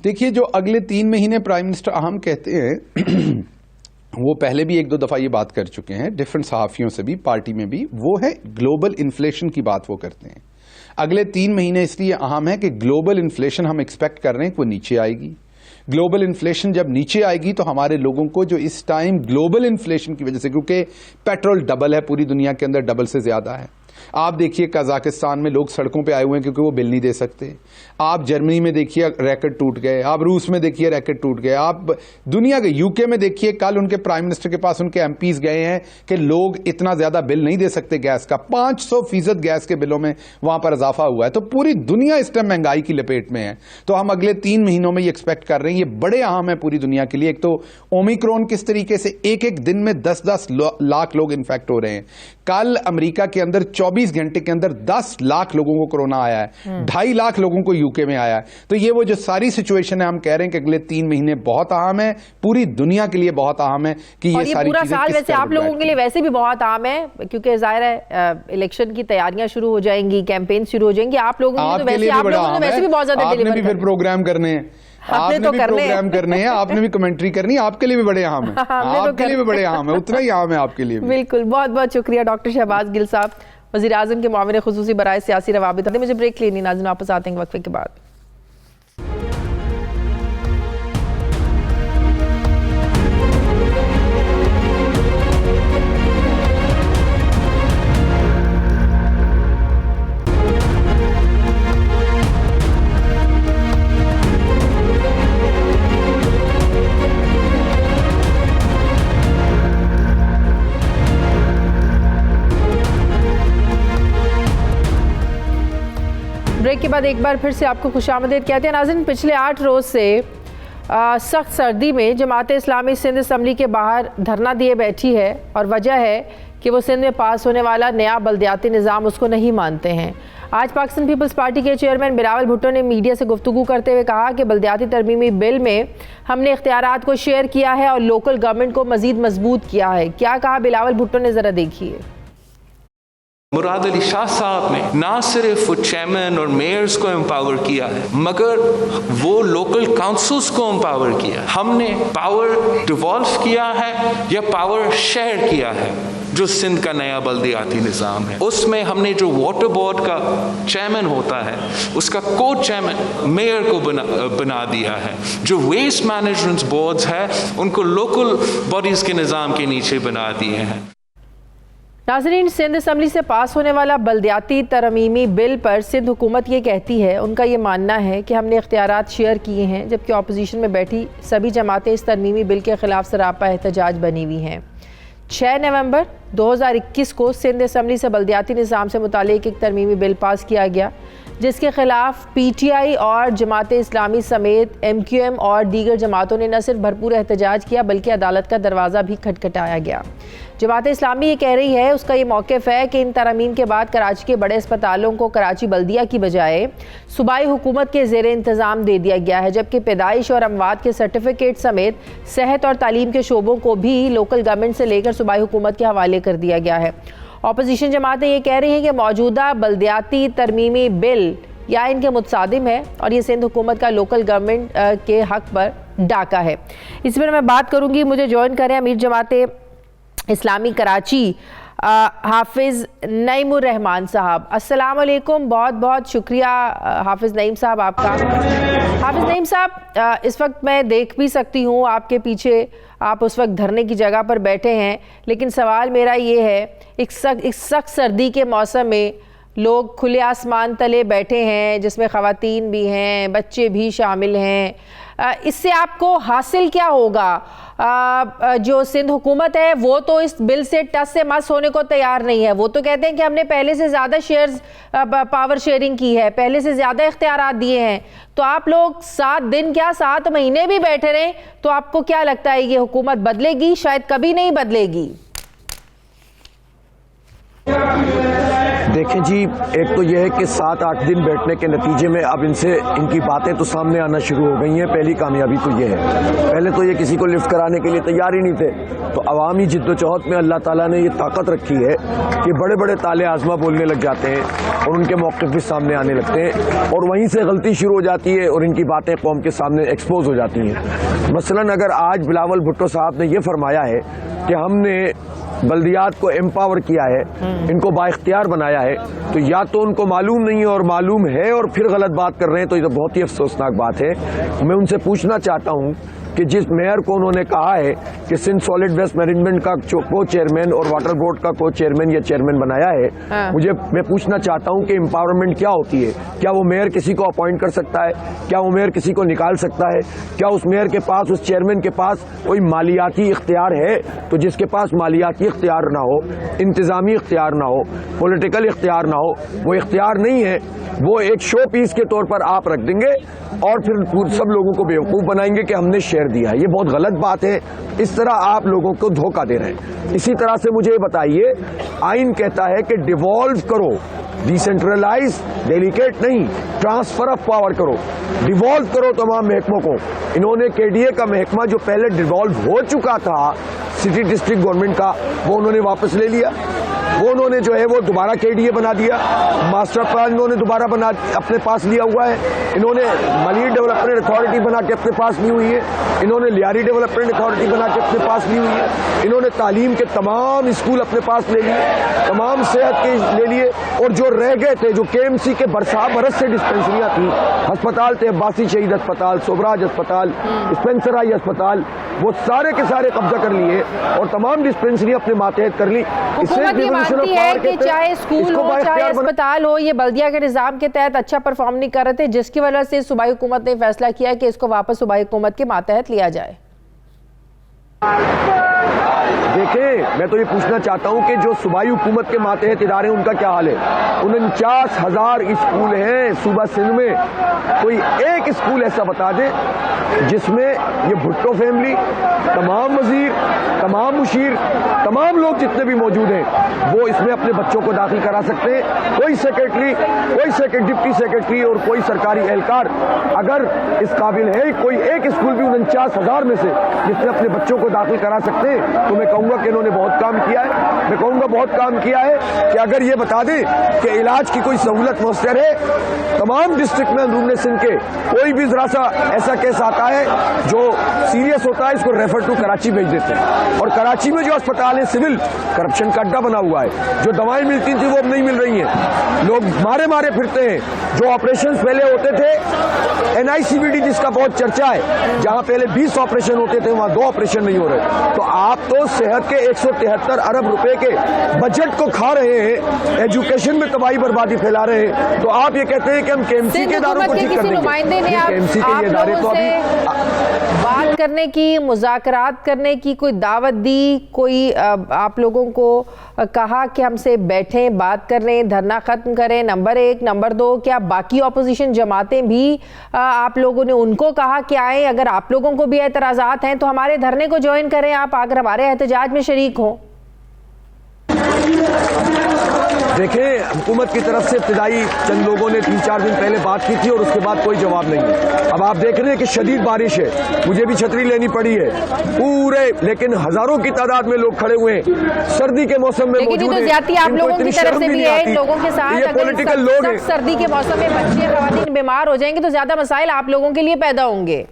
देखिए, जो अगले 3 महीने प्राइम मिनिस्टर अहम कहते हैं वो पहले भी 1-2 दफा ये बात कर चुके हैं, डिफरेंट सहाफियों से भी, पार्टी में भी। वो है ग्लोबल इन्फ्लेशन की बात वो करते हैं। अगले 3 महीने इसलिए अहम है कि ग्लोबल इन्फ्लेशन हम एक्सपेक्ट कर रहे हैं कि वो नीचे आएगी। ग्लोबल इन्फ्लेशन जब नीचे आएगी तो हमारे लोगों को जो इस टाइम ग्लोबल इन्फ्लेशन की वजह से, क्योंकि पेट्रोल डबल है पूरी दुनिया के अंदर, डबल से ज्यादा है। आप देखिए कजाकिस्तान में लोग सड़कों पे आए हुए हैं क्योंकि वो बिल नहीं दे सकते। आप जर्मनी में देखिए रैकेट टूट गए, आप रूस में देखिए रैकेट टूट गए, आप दुनिया के यूके में देखिए, कल उनके प्राइम मिनिस्टर के पास उनके एमपीज गए हैं कि लोग इतना ज्यादा बिल नहीं दे सकते गैस का, 500% गैस के बिलों में वहां पर इजाफा हुआ है। तो पूरी दुनिया इस टाइम महंगाई की लपेट में है। तो हम अगले 3 महीनों में ये एक्सपेक्ट कर रहे हैं, ये बड़े अहम है पूरी दुनिया के लिए। एक तो ओमिक्रॉन किस तरीके से एक दिन में 10-10 लाख लोग इन्फेक्ट हो रहे हैं। कल अमेरिका के अंदर 24 घंटे के अंदर 10 लाख लोगों को कोरोना आया है, 2.5 लाख लोगों को यूके में आया है। तो ये वो जो सारी सिचुएशन है, हम कह रहे हैं कि अगले 3 महीने बहुत अहम है, पूरी दुनिया के लिए बहुत अहम है कि ये सारी पूरा साल वैसे आप लोगों के लिए वैसे भी बहुत अहम है, क्योंकि जाहिर है इलेक्शन की तैयारियां शुरू हो जाएंगी, कैंपेन शुरू हो जाएंगे। आप लोगों के लिए वैसे भी बहुत ज्यादा आपने भी फिर प्रोग्राम करने हैं, आपने भी प्रोग्राम करने हैं, आपने भी कमेंट्री करनी है, आपके लिए भी बड़े अहम है, आपके लिए भी बड़े अहम है, उतना ही अहम है आपके लिए भी। बिल्कुल, बहुत बहुत शुक्रिया डॉक्टर शहबाज गिल साहब, वज़ीर आज़म के मुआविन खुसूसी बराए सियासी रवाबित। मुझे ब्रेक लेनी, नाज़रीन वापस आते हैं वक्फे के बाद। ब्रेक के बाद एक बार फिर से आपको खुशामदीद कहते हैं। नाज़रीन, पिछले 8 रोज़ से सख्त सर्दी में जमात इस्लामी सिंध असम्बली के बाहर धरना दिए बैठी है, और वजह है कि वो सिंध में पास होने वाला नया बल्दियाती निज़ाम उसको नहीं मानते हैं। आज पाकिस्तान पीपल्स पार्टी के चेयरमैन बिलावल भुट्टो ने मीडिया से गुफ्तगू करते हुए कहा कि बल्दियाती तरमीमी बिल में हमने इख्तियारात को शेयर किया है और लोकल गवर्नमेंट को मज़ीद मजबूत किया है। क्या कहा बिलावल भुट्टो ने, ज़रा देखिए। मुराद अली शाह साहब ने ना सिर्फ चेयरमैन और मेयर्स को एम्पावर किया है, मगर वो लोकल काउंसिल्स को एम्पावर किया। हमने पावर डिवॉल्व किया है या पावर शेयर किया है। जो सिंध का नया बल्दियाती निज़ाम है, उसमें हमने जो वाटर बोर्ड का चेयरमैन होता है उसका को चेयरमैन मेयर को बना दिया है। जो वेस्ट मैनेजमेंट बोर्ड्स है उनको लोकल बॉडीज के निज़ाम के नीचे बना दिए हैं। नाज़रीन, सिंध असम्बली से पास होने वाला बल्दियाती तरमीमी बिल पर सिंध हुकूमत ये कहती है, उनका ये मानना है कि हमने इख्तियारात शेयर किए हैं, जबकि अपोजिशन में बैठी सभी जमातें इस तरमीमी बिल के खिलाफ सरापा एहतजाज बनी हुई हैं। 6 नवंबर 2021 को सिंध असम्बली से बल्दियाती निज़ाम से मुतालिक एक तरमीमी बिल पास किया गया, जिसके खिलाफ PTI और जमात इस्लामी समेत MQM और दीगर जमातों ने न सिर्फ भरपूर एहतजाज किया बल्कि अदालत का दरवाज़ा भी खटखटाया गया। जमात इस्लामी ये कह रही है, उसका ये मौक़िफ़ है कि इन तरमीम के बाद कराची के बड़े अस्पतालों को कराची बल्दिया की बजाय सूबाई हुकूमत के ज़ेर इंतज़ाम दे दिया गया है, जबकि पैदाइश और अमवात के सर्टिफिकेट समेत सेहत और तालीम के शोबों को भी लोकल गवर्नमेंट से लेकर सूबाई हुकूमत के हवाले कर दिया गया है। अपोजिशन जमातें ये कह रही हैं कि मौजूदा बल्दियाती तरमीमी बिल या इनके मुतसादिम है और ये सिंध हुकूमत का लोकल गवर्नमेंट के हक पर डाका है। इस पर मैं बात करूँगी, मुझे ज्वाइन करें अमीर जमाते इस्लामी कराची हाफिज़ नईमुर रहमान साहब। अस्सलाम वालेकुम, बहुत बहुत शुक्रिया हाफिज़ नईम साहब आपका। हाफिज़ नईम साहब, इस वक्त मैं देख भी सकती हूँ आपके पीछे आप उस वक्त धरने की जगह पर बैठे हैं, लेकिन सवाल मेरा ये है, एक सख्त सर्दी के मौसम में लोग खुले आसमान तले बैठे हैं, जिसमें ख़वातीन भी हैं, बच्चे भी शामिल हैं, इससे आपको हासिल क्या होगा? जो सिंध हुकूमत है वो तो इस बिल से टस से मस होने को तैयार नहीं है। वो तो कहते हैं कि हमने पहले से ज़्यादा शेयर्स पावर शेयरिंग की है, पहले से ज़्यादा इख्तियारात दिए हैं। तो आप लोग 7 दिन क्या 7 महीने भी बैठे रहें तो आपको क्या लगता है ये हुकूमत बदलेगी? शायद कभी नहीं बदलेगी। देखें जी, एक तो यह है कि 7-8 दिन बैठने के नतीजे में अब इनकी बातें तो सामने आना शुरू हो गई हैं। पहली कामयाबी तो यह है, पहले तो ये किसी को लिफ्ट कराने के लिए तैयार ही नहीं थे, तो अवामी जिद्दोजहद में अल्लाह ताला ने ये ताकत रखी है कि बड़े बड़े ताले आजमा बोलने लग जाते हैं और उनके मौक़िफ़ भी सामने आने लगते हैं और वहीं से गलती शुरू हो जाती है और इनकी बातें कौम के सामने एक्सपोज हो जाती हैं। मसलन अगर आज बिलावल भुट्टो साहब ने यह फरमाया है कि हमने बल्दियात को एम्पावर किया है, इनको बाइख्तियार बनाया है, तो या तो उनको मालूम नहीं है और मालूम है और फिर गलत बात कर रहे हैं, तो ये तो बहुत ही अफसोसनाक बात है। मैं उनसे पूछना चाहता हूँ कि जिस मेयर को उन्होंने कहा है कि सिंध सॉलिड वेस्ट मैनेजमेंट का को चेयरमैन और वाटर बोर्ड का को चेयरमैन या चेयरमैन बनाया है, मैं पूछना चाहता हूं कि एम्पावरमेंट क्या होती है? क्या वो मेयर किसी को अपॉइंट कर सकता है? क्या वो मेयर किसी को निकाल सकता है? क्या उस मेयर के पास, उस चेयरमैन के पास कोई मालियाती इख्तियार है? तो जिसके पास मालियाती इख्तियार ना हो, इंतजामी इख्तियार ना हो, पॉलिटिकल इख्तियार ना हो, वो इख्तियार नहीं है, वो एक शो पीस के तौर पर आप रख देंगे और फिर सब लोगों को बेवकूफ़ बनाएंगे कि हमने शेयर दिया है। ये बहुत गलत बात है, इस तरह आप लोगों को धोखा दे रहे हैं। इसी तरह से मुझे बताइए, आइन कहता है कि डिवॉल्व करो, डिसेंट्रलाइज, डेलीकेट नहीं, ट्रांसफर ऑफ पावर करो, डिवॉल्व करो तमाम महकमों को। इन्होंने KDA का महकमा जो पहले डिवॉल्व हो चुका था सिटी डिस्ट्रिक्ट गवर्नमेंट का, वो उन्होंने वापस ले लिया, वो उन्होंने जो है वो दोबारा KDA बना दिया, मास्टर प्लान इन्होंने दोबारा बना अपने पास लिया हुआ है, इन्होंने मलियर डेवलपमेंट अथॉरिटी बना के अपने पास ली हुई है, इन्होंने लियारी डेवलपमेंट अथॉरिटी बना के अपने पास ली हुई है, इन्होंने तालीम के तमाम स्कूल अपने पास ले लिए, तमाम सेहत के ले लिए, और जो रह गए थे, जो KMC के बरस से डिस्पेंसरियाँ थी, अस्पताल थे, अब्बासी शहीद अस्पताल, सोबराज अस्पताल, स्पेंसर आई अस्पताल, वो सारे के सारे कब्जा कर लिए और तमाम डिस्पेंसरी अपने मातहत कर ली। हुकूमत मानती है कि चाहे स्कूल हो चाहे अस्पताल हो, ये बल्दिया के निज़ाम के तहत अच्छा परफॉर्म नहीं कर रहे थे, जिसकी वजह से सूबाई हुकूमत ने फैसला किया कि इसको वापस सूबाई हुकूमत के मातहत लिया जाए। देखें, मैं तो ये पूछना चाहता हूं कि जो सूबाई हुकूमत के मातहत इदारे उनका क्या हाल है? 49,000 स्कूल हैं सूबा सिंध में, कोई एक स्कूल ऐसा बता दे जिसमें ये भुट्टो फैमिली, तमाम वजीर, तमाम मुशीर, तमाम लोग जितने भी मौजूद हैं वो इसमें अपने बच्चों को दाखिल करा सकते हैं। कोई सेक्रेटरी, कोई डिप्टी सेक्रेटरी और कोई सरकारी एहलकार अगर इस काबिल है, कोई एक स्कूल भी 49,000 में से जिसने अपने बच्चों को दाखिल करा सकते हैं, तो मैं कहूंगा कि इन्होंने बहुत काम किया है। मैं कहूंगा बहुत काम किया है कि अगर ये बता दें कि इलाज की कोई सहूलत मुयस्सर है, तमाम डिस्ट्रिक्ट में अंदरूनी सिंध के कोई भी जरा सा ऐसा केस आता है जो सीरियस होता है, इसको रेफर टू कराची भेज देते हैं। करते हैं। और कराची में जो अस्पताल है सिविल, करप्शन का अड्डा बना हुआ है। जो दवाएं मिलती थी वो अब नहीं मिल रही हैं, लोग मारे मारे फिरते हैं। जो ऑपरेशन पहले होते थे, NICVD जिसका बहुत चर्चा है, जहां पहले 20 ऑपरेशन होते थे वहां 2 ऑपरेशन नहीं हो रहे। तो आप तो सेहत के 173 अरब रुपए के बजट को खा रहे हैं, एजुकेशन में तबाही बर्बादी फैला रहे हैं। तो आप ये कहते हैं कि हम KMC के इदारों को ठीक कर देंगे। KMC के ये इदारे तो अभी बात करने की, मुज़ाकरात करने की कोई दावत दी, कोई आप लोगों को कहा कि हमसे बैठें, बात कर रहे हैं, धरना खत्म करें? नंबर 1। नंबर 2, क्या बाकी ऑपोजिशन जमातें भी आप लोगों ने उनको कहा कि आए, अगर आप लोगों को भी एतराज़ात हैं तो हमारे धरने को ज्वाइन करें, आप आकर हमारे एहतजाज में शरीक हों? देखें, हुकूमत की तरफ से इब्तिदाई चंद लोगों ने 3-4 दिन पहले बात की थी और उसके बाद कोई जवाब नहीं है। अब आप देख रहे हैं कि शदीद बारिश है, मुझे भी छतरी लेनी पड़ी है पूरे, लेकिन हजारों की तादाद में लोग खड़े हुए हैं, सर्दी के मौसम में मौजूद हैं। ज्यादती आप लोगों की तरफ से भी है इन लोगों के साथ। ये पॉलिटिकल लोग हैं। सर्दी के मौसम में बच्चे, खवातीन बीमार हो जाएंगे तो ज्यादा मसाइल आप लोगों के लिए पैदा होंगे।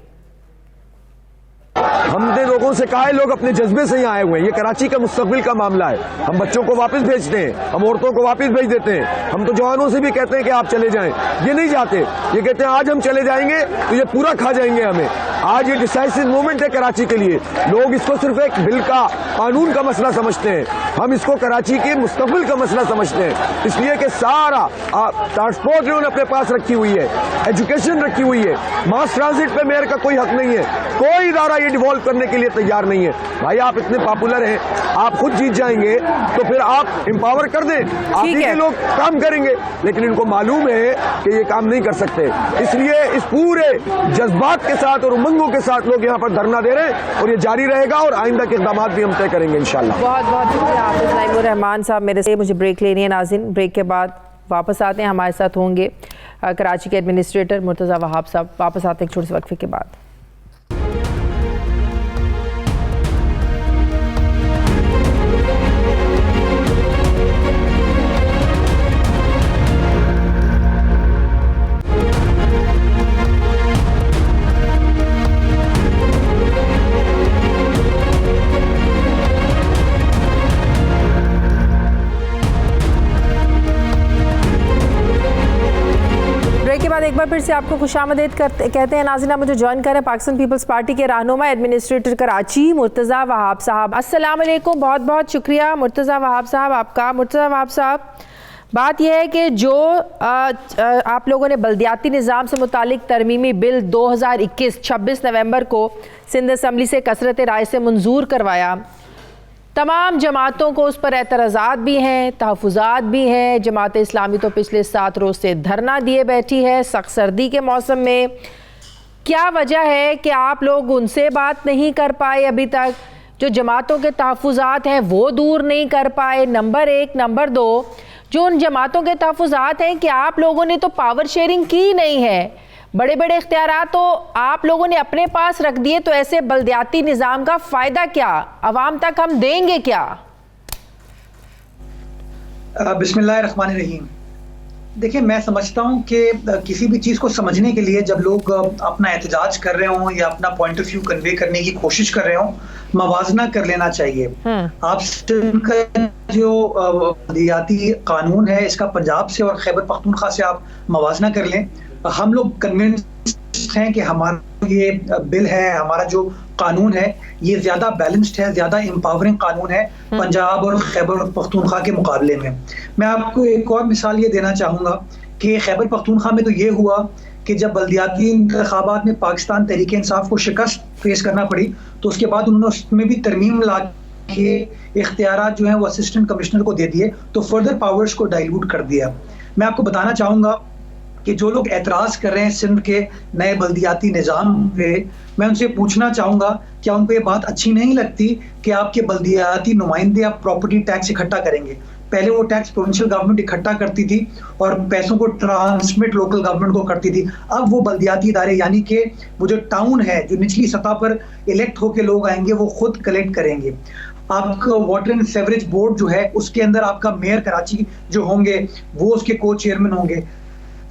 हमने लोगों से कहा है, लोग अपने जज्बे से ही आए हुए हैं। ये कराची का मुस्तकबिल का मामला है। हम बच्चों को वापस भेजते हैं, हम औरतों को वापस भेज देते हैं, हम तो जवानों से भी कहते हैं कि आप चले जाएं। ये नहीं जाते, ये कहते हैं आज हम चले जाएंगे तो ये पूरा खा जाएंगे हमें। आज ये डिसाइसिव मोमेंट है कराची के लिए। लोग इसको सिर्फ एक बिल का, कानून का मसला समझते हैं, हम इसको कराची के मुस्तकबिल का मसला समझते हैं। इसलिए कि सारा ट्रांसपोर्ट उन्होंने अपने पास रखी हुई है, एजुकेशन रखी हुई है, मास ट्रांजिट पे मेयर का कोई हक नहीं है, कोई इदारा ये डिवॉल्व करने के लिए तैयार नहीं है। भाई आप इतने पॉपुलर हैं, आप खुद जीत जाएंगे तो फिर आप एम्पावर कर दें, आप ही के लोग काम करेंगे। लेकिन इनको मालूम है कि ये काम नहीं कर सकते, इसलिए इस पूरे जज्बात के साथ और उमंगों के साथ लोग यहाँ पर धरना दे रहे हैं और ये जारी रहेगा और आइंदा के इक़दामात भी हम तय करेंगे इंशाल्लाह। बहुत बहुत शुक्रिया हाफिज नईमुर रहमान साहब। मेरे से मुझे ब्रेक लेनी है नाज़रीन, ब्रेक के बाद वापस आते हैं। हमारे साथ होंगे कराची के एडमिनिस्ट्रेटर मुर्तज़ा वहाब साहब। वापस आते हैं एक छोटे से वक्फे के बाद। एक बार फिर से आपको खुशामदीद कहते हैं नाज़रीन। मुझे ज्वाइन करें पाकिस्तान पीपल्स पार्टी के रहनुमा एडमिनिस्ट्रेटर कराची मुर्तज़ा वहाब साहब। अस्सलाम वालेकुम, बहुत बहुत शुक्रिया मुर्तज़ा वहाब साहब आपका। मुर्तज़ा वहाब साहब, बात यह है कि जो आप लोगों ने बल्दियाती निज़ाम से मुतालिक तरमीमी बिल 2021 26 नवंबर को सिंध असम्बली से कसरत राय से मंजूर करवाया, तमाम जमातों को उस पर एतराज़ात भी हैं, तहफ़्फ़ुज़ात भी हैं। जमात इस्लामी तो पिछले 7 रोज़ से धरना दिए बैठी है सख्त सर्दी के मौसम में। क्या वजह है कि आप लोग उनसे बात नहीं कर पाए अभी तक? जो जमातों के तहफ़्फ़ुज़ात हैं वो दूर नहीं कर पाए, नंबर 1। नंबर 2, जो उन जमातों के तहफ़्फ़ुज़ात हैं कि आप लोगों ने तो पावर शेयरिंग की नहीं है, बड़े बड़े इख्तियारात तो आप लोगों ने अपने पास रख दिए, तो ऐसे बल्दियाती निज़ाम का फ़ायदा क्या? अवाम तक हम देंगे क्या? बिस्मिल्लाहिर्रहमानिर्रहीम। देखिए, मैं समझता हूँ कि किसी भी चीज़ को समझने के लिए जब लोग अपना एहतजाज कर रहे हों या अपना पॉइंट ऑफ व्यू कन्वे करने की कोशिश कर रहे हों, मवाजना कर लेना चाहिए। आप जो बल्दियाती कानून है इसका पंजाब से और खैबर पख्तूनख्वा से आप मवाजना कर लें। हम लोग कन्विंस्ड हैं कि हमारा ये बिल है, हमारा जो कानून है ये ज्यादा बैलेंस्ड है, ज्यादा एम्पावरिंग कानून है पंजाब और खैबर पख्तूनख्वा के मुकाबले में। मैं आपको एक और मिसाल ये देना चाहूँगा कि खैबर पख्तूनख्वा में तो ये हुआ कि जब बल्दियाती इंतखाबात में पाकिस्तान तहरीक इंसाफ को शिकस्त फेस करना पड़ी तो उसके बाद उन्होंने उसमें भी तरमीम ला के इख्तियारात जो हैं वो असिस्टेंट कमिश्नर को दे दिए, तो फर्दर पावर्स को डाइल्यूट कर दिया। मैं आपको बताना चाहूँगा कि जो लोग एतराज़ कर रहे हैं सिंध के नए बल्दियाती निज़ाम पे, मैं उनसे पूछना चाहूँगा क्या उनको ये बात अच्छी नहीं लगती कि आपके बल्दियाती नुमाइंदे आप प्रॉपर्टी टैक्स इकट्ठा करेंगे? पहले वो टैक्स प्रोविंशियल गवर्नमेंट इकट्ठा करती थी और पैसों को ट्रांसमिट लोकल गवर्नमेंट को करती थी। अब वो बल्दियाती इदारे यानी कि वो जो टाउन है, जो निचली सतह पर इलेक्ट होके लोग आएंगे, वो खुद कलेक्ट करेंगे। आपका वाटर एंड सेवरेज बोर्ड जो है उसके अंदर आपका मेयर कराची जो होंगे वो उसके को चेयरमैन होंगे।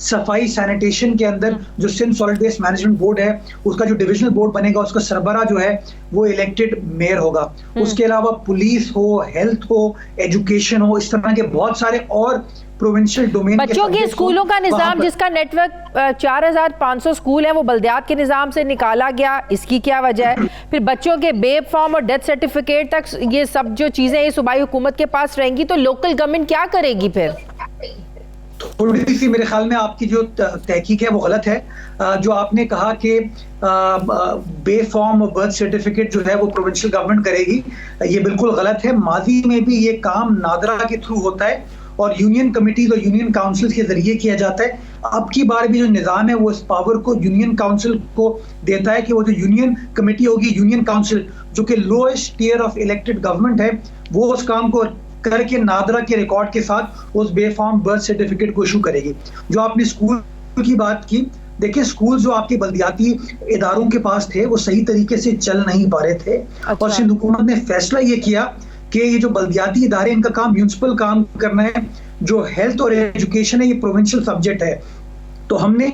सफाई सैनिटेशन के अंदर जो Sindh solid waste management board है उसका जो डिविजनल बोर्ड बनेगा उसका सरबरा जो है वो इलेक्टेड मेयर होगा। उसके अलावा पुलिस हो, हेल्थ हो, एजुकेशन हो, इस तरह के बहुत सारे और प्रोविंशियल डोमेन बच्चों के स्कूलों का निजाम जिसका नेटवर्क 4500 स्कूल है वो बल्दियात के निजाम से निकाला गया, इसकी क्या वजह है? फिर बच्चों के बेब फॉर्म और डेथ सर्टिफिकेट तक ये सब जो चीजें ये सूबाई हुकूमत के पास रहेंगी तो लोकल गवर्नमेंट क्या करेगी फिर? थोड़ी सी मेरे ख्याल में आपकी जो तहकीक है वो गलत है। जो आपने कहा कि बे फॉर्म और बर्थ सर्टिफिकेट जो है वो प्रोविंशियल गवर्नमेंट करेगी, ये बिल्कुल गलत है। माजी में भी ये काम नादरा के थ्रू होता है और यूनियन कमिटीज और यूनियन काउंसिल के जरिए किया जाता है। अब की बार भी जो निज़ाम है वो इस पावर को यूनियन काउंसिल को देता है कि वो जो यूनियन कमेटी होगी, यूनियन काउंसिल जो कि lowest tier of elected government है, वो उस काम को करके नादरा के रिकॉर्ड के साथ उस बेफॉर्म बर्थ सर्टिफिकेट को इशू करेगी। जो आपने स्कूल की बात की, देखिए स्कूल जो आपके बल्दियाती इदारों के पास थे वो सही तरीके से चल नहीं पा रहे थे। और सिंध हुकूमत ने फैसला ये किया कि ये जो बल्दियाती इदारे इनका काम म्यूनिसिपल काम करना है, जो हेल्थ और एजुकेशन है ये प्रोविंशियल सब्जेक्ट है। तो हमने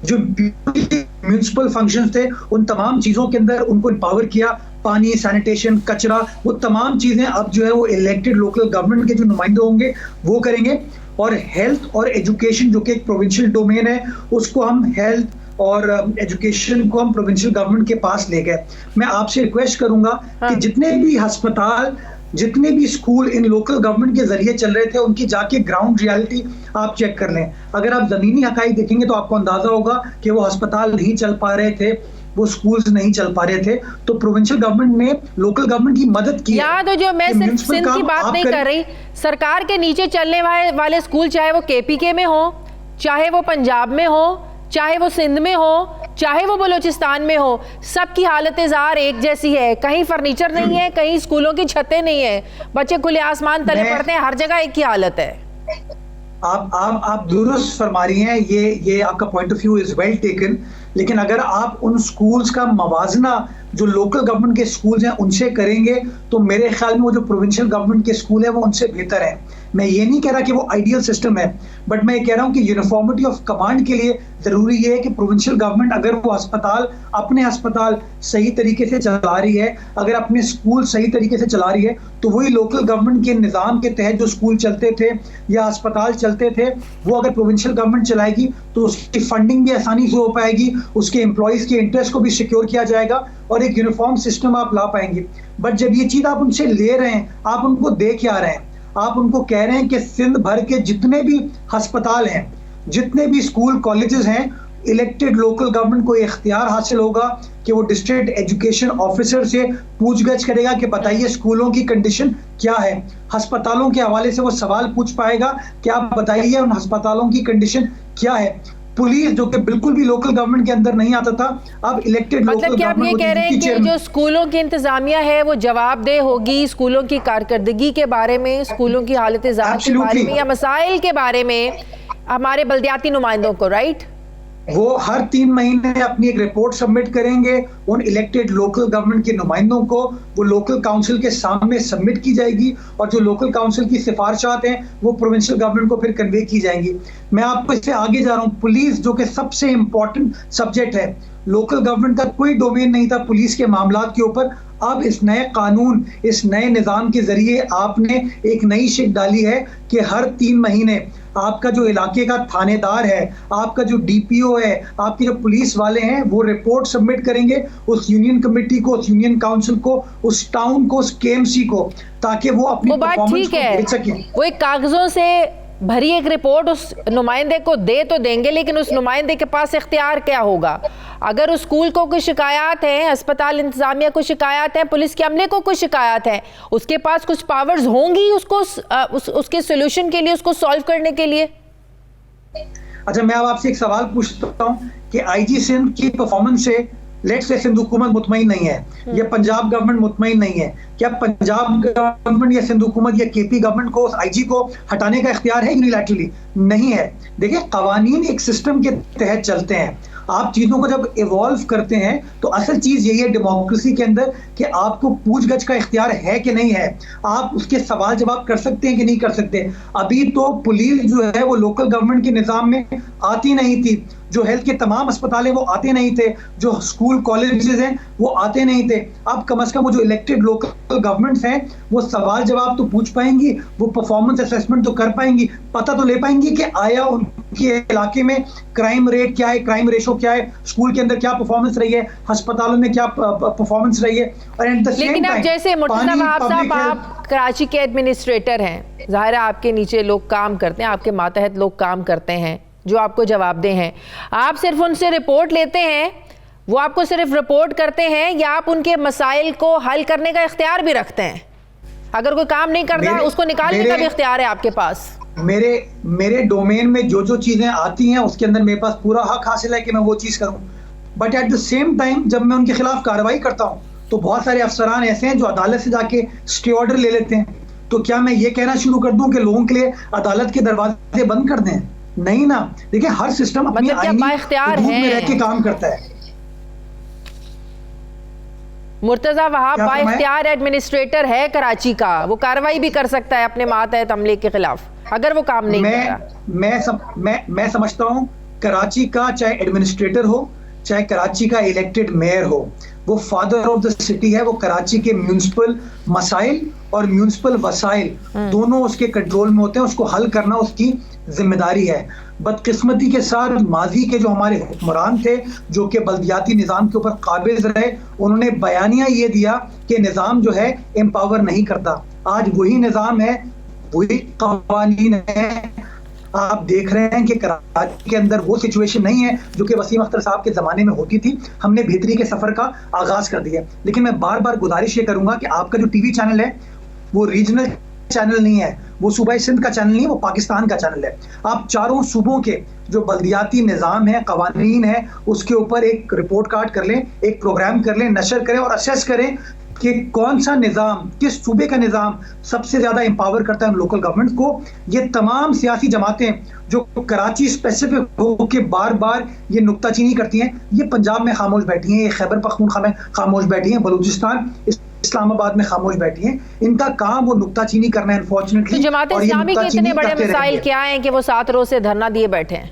जो म्यूनिसिपल फंक्शंस थे उन तमाम चीजों के अंदर उनको एम्पावर किया। पानी, सैनिटेशन, कचरा, वो तमाम चीजें अब जो है वो इलेक्टेड लोकल गवर्नमेंट के जो नुमाइंदे होंगे वो करेंगे। और हेल्थ और एजुकेशन जो कि एक प्रोविंशियल डोमेन है उसको हम हेल्थ और एजुकेशन को हम प्रोविंशियल गवर्नमेंट के पास ले गए। मैं आपसे रिक्वेस्ट करूंगा कि जितने भी अस्पताल, जितने भी स्कूल इन लोकल गवर्नमेंट के जरिए चल रहे थे उनकी जाके ग्राउंड रियलिटी आप चेक कर लें। अगर आप जमीनी हकाइक देखेंगे तो आपको अंदाजा होगा कि वो अस्पताल नहीं चल पा रहे थे, वो स्कूल्स नहीं चल पा रहे थे। तो प्रोविंशियल गवर्नमेंट ने लोकल गवर्नमेंट की मदद की। याद हो, जो मैं सिर्फ सिंध की बात नहीं कर रही, सरकार के नीचे चलने वाले स्कूल, चाहे वो केपीके में हो, चाहे वो पंजाब में हो, चाहे वो सिंध में हो, चाहे वो बलूचिस्तान में हो, सबकी हालत ज़ार एक जैसी है। कहीं फर्नीचर नहीं है, कहीं स्कूलों की छतें नहीं है, बच्चे खुले आसमान तले पड़ते हैं, हर जगह एक ही हालत है। आप दुरुस्त फरमा रही हैं, ये आपका point of view is well taken. लेकिन अगर आप उन स्कूल्स का मवाजना जो लोकल गवर्नमेंट के स्कूल्स हैं उनसे करेंगे तो मेरे ख्याल में वो जो प्रोविंशियल गवर्नमेंट के स्कूल है वो उनसे बेहतर है। मैं ये नहीं कह रहा कि वो आइडियल सिस्टम है, बट मैं ये कह रहा हूँ कि यूनिफॉर्मिटी ऑफ कमांड के लिए जरूरी है कि प्रोविंशियल गवर्नमेंट अगर वो अस्पताल, अपने अस्पताल सही तरीके से चला रही है, अगर अपने स्कूल सही तरीके से चला रही है, तो वही लोकल गवर्नमेंट के निज़ाम के तहत जो स्कूल चलते थे या अस्पताल चलते थे वो अगर प्रोविंशियल गवर्नमेंट चलाएगी तो उसकी फंडिंग भी आसानी से हो पाएगी, उसके एम्प्लॉयज के इंटरेस्ट को भी सिक्योर किया जाएगा और एक यूनिफॉर्म सिस्टम आप ला पाएंगे। बट जब ये चीज आप उनसे ले रहे हैं, आप उनको दे क्या रहे हैं? आप उनको कह रहे हैं कि सिंध भर के जितने भी अस्पताल हैं, जितने भी स्कूल कॉलेजेस हैं, इलेक्टेड लोकल गवर्नमेंट को इख्तियार हासिल होगा कि वो डिस्ट्रिक्ट एजुकेशन ऑफिसर से पूछगछ करेगा कि बताइए स्कूलों की कंडीशन क्या है। अस्पतालों के हवाले से वो सवाल पूछ पाएगा कि आप बताइए उन अस्पतालों की कंडीशन क्या है। पुलिस जो कि बिल्कुल भी लोकल गवर्नमेंट के अंदर नहीं आता था, अब इलेक्टेड मतलब क्या आप ये कह रहे हैं कि जो स्कूलों की इंतजामिया है वो जवाबदेह होगी स्कूलों की कारकर्दगी के बारे में, स्कूलों की हालत ज़ात के बारे में या मसाइल के बारे में हमारे बल्दियाती नुमाइंदों को, राइट? वो हर 3 महीने अपनी एक रिपोर्ट सबमिट करेंगे उन इलेक्टेड लोकल गवर्नमेंट के नुमाइंदों को, वो लोकल काउंसिल के सामने सबमिट की जाएगी और जो लोकल काउंसिल की सिफारिशात हैं वो प्रोविंशियल गवर्नमेंट को फिर कन्वे की जाएंगी। मैं आपको इससे आगे जा रहा हूँ। पुलिस जो कि सबसे इंपॉर्टेंट सब्जेक्ट है, लोकल गवर्नमेंट का कोई डोमेन नहीं था पुलिस के मामलात के ऊपर। अब इस नए कानून, इस नए निज़ाम के जरिए आपने एक नई शिक डाली है कि हर 3 महीने आपका जो इलाके का थानेदार है, आपका जो डीपीओ है, आपके जो पुलिस वाले हैं, वो रिपोर्ट सबमिट करेंगे उस यूनियन कमेटी को, उस यूनियन काउंसिल को, उस टाउन को, उस केएमसी को, ताकि वो अपनी परफॉर्मेंस को देख सकें। वो एक कागजों से भरी एक रिपोर्ट उस नुमाइंदे को दे तो देंगे, लेकिन उस नुमाइंदे के पास इख्तियार क्या होगा? अगर उस स्कूल को कोई शिकायत है, अस्पताल इंतजामिया को शिकायत है, पुलिस के अमले को कोई शिकायत है, उसके पास कुछ पावर्स होंगी उसको उसके सोल्यूशन के लिए, उसको सॉल्व करने के लिए। अच्छा, मैं अब आपसे एक सवाल पूछता हूँ कि आईजी सिंध की परफॉर्मेंस से लेट्स से सिंध हुकूमत मुतमईन नहीं है या पंजाब गवर्नमेंट मुतमईन नहीं है, क्या पंजाब गवर्नमेंट या सिंध हुकूमत या केपी गवर्नमेंट को उस आईजी को हटाने का इख्तियार है यूनिलैटरली? नहीं है। देखिए, कवानीन एक सिस्टम के तहत चलते हैं आप चीजों को जब इवॉल्व करते हैं तो असल चीज यही है डेमोक्रेसी के अंदर कि आपको पूछ-गछ का इख्तियार है कि नहीं है, आप उसके सवाल जवाब कर सकते हैं कि नहीं कर सकते। अभी तो पुलिस जो है वो लोकल गवर्नमेंट के निजाम में आती नहीं थी, जो हेल्थ के तमाम अस्पताल हैं वो आते नहीं थे, जो स्कूल कॉलेजेस हैं वो आते नहीं थे। अब कम से कम वो जो इलेक्टेड लोकल गवर्नमेंट्स हैं वो सवाल जवाब तो पूछ पाएंगी, वो परफॉर्मेंस असेसमेंट तो कर पाएंगी, पता तो ले पाएंगी कि आया उनके इलाके में क्राइम रेट क्या है, क्राइम रेशो क्या है, स्कूल के अंदर क्या परफॉर्मेंस रही है, अस्पतालों में क्या परफॉर्मेंस रही है। और एट द सेम लेकिन अब टाइम जैसे मुर्तजा वहाब साहब, आप कराची के एडमिनिस्ट्रेटर हैं, जाहिर है आपके नीचे लोग काम करते हैं, आपके मातहत लोग काम करते हैं जो आपको जवाबदेह हैं। आप सिर्फ उनसे रिपोर्ट लेते हैं, वो आपको सिर्फ रिपोर्ट करते हैं, या आप उनके मसाइल को हल करने का इख्तियार भी रखते हैं? अगर कोई काम नहीं कर रहा उसको निकालने का भी इख्तियार है आपके पास? मेरे डोमेन में जो जो चीजें आती हैं उसके अंदर मेरे पास पूरा हक हासिल है कि मैं वो चीज करूं, but at the same time जब मैं उनके खिलाफ कार्रवाई करता हूं तो बहुत सारे अफसरान ऐसे हैं जो अदालत से जाके स्टे ऑर्डर ले लेते हैं। तो क्या मैं ये कहना शुरू कर दूं कि लोगों के लिए अदालत के दरवाजे बंद कर दें? नहीं ना। देखिए हर सिस्टम अपनी आईनी हुदूद में रह के काम करता है। मुर्तजा वहाब बाइख्तियार एडमिनिस्ट्रेटर है कराची का, वो कार्रवाई भी कर सकता है अपने मातहत अमले के खिलाफ अगर वो काम नहीं कर रहा। मैं समझता हूँ कराची का चाहे एडमिनिस्ट्रेटर हो, चाहे कराची का इलेक्टेड मेयर हो, वो फादर ऑफ द सिटी है। वो कराची के म्यूनिसिपल मसाइल और म्यूनिसिपल वसाइल दोनों उसके कंट्रोल में होते हैं, उसको हल करना उसकी जिम्मेदारी है। बदकिस्मती के साथ माजी के जो हमारे हुक्मरान थे जो कि बल्दियाती निज़ाम के ऊपर काबिज रहे, उन्होंने बयानिया ये दिया कि निज़ाम जो है एम्पावर नहीं करता। आज वही निज़ाम है, वही कवानीन है। आप देख रहे हैं कि कराची के अंदर वो सिचुएशन नहीं है जो कि वसीम अख्तर साहब के ज़माने में होती थी। हमने बेहतरी के सफ़र का आगाज़ कर दिया। लेकिन मैं बार बार गुजारिश ये करूँगा कि आपका जो टीवी चैनल है वो रीजनल चैनल नहीं है, वो सूबा सिंध का चैनल नहीं है, वो पाकिस्तान का चैनल है। आप चारों सूबों के जो बल्दियाती निज़ाम है, कवानीन है, उसके ऊपर एक रिपोर्ट कार्ड कर लें, एक प्रोग्राम कर लें, नशर करें और असेस करें कि कौन सा निज़ाम, किस सूबे का निज़ाम सबसे ज़्यादा एम्पावर करता है लोकल गवर्नमेंट को। ये तमाम सियासी जमातें जो कराची स्पेसिफिक हो के बार बार ये नुक्ताचीनी करती हैं, ये पंजाब में खामोश बैठी हैं, ये खैबर पख्तूनख्वा में खामोश बैठी हैं, बलूचिस्तान इस्लामाबाद में खामोश बैठी हैं। इनका काम वो नुक्ताचीनी करना है अनफॉर्चुनेटली। तो जमात इस्लामी के इतने बड़े मसाइल क्या हैं कि वो 7 रोज से धरना दिए बैठे हैं?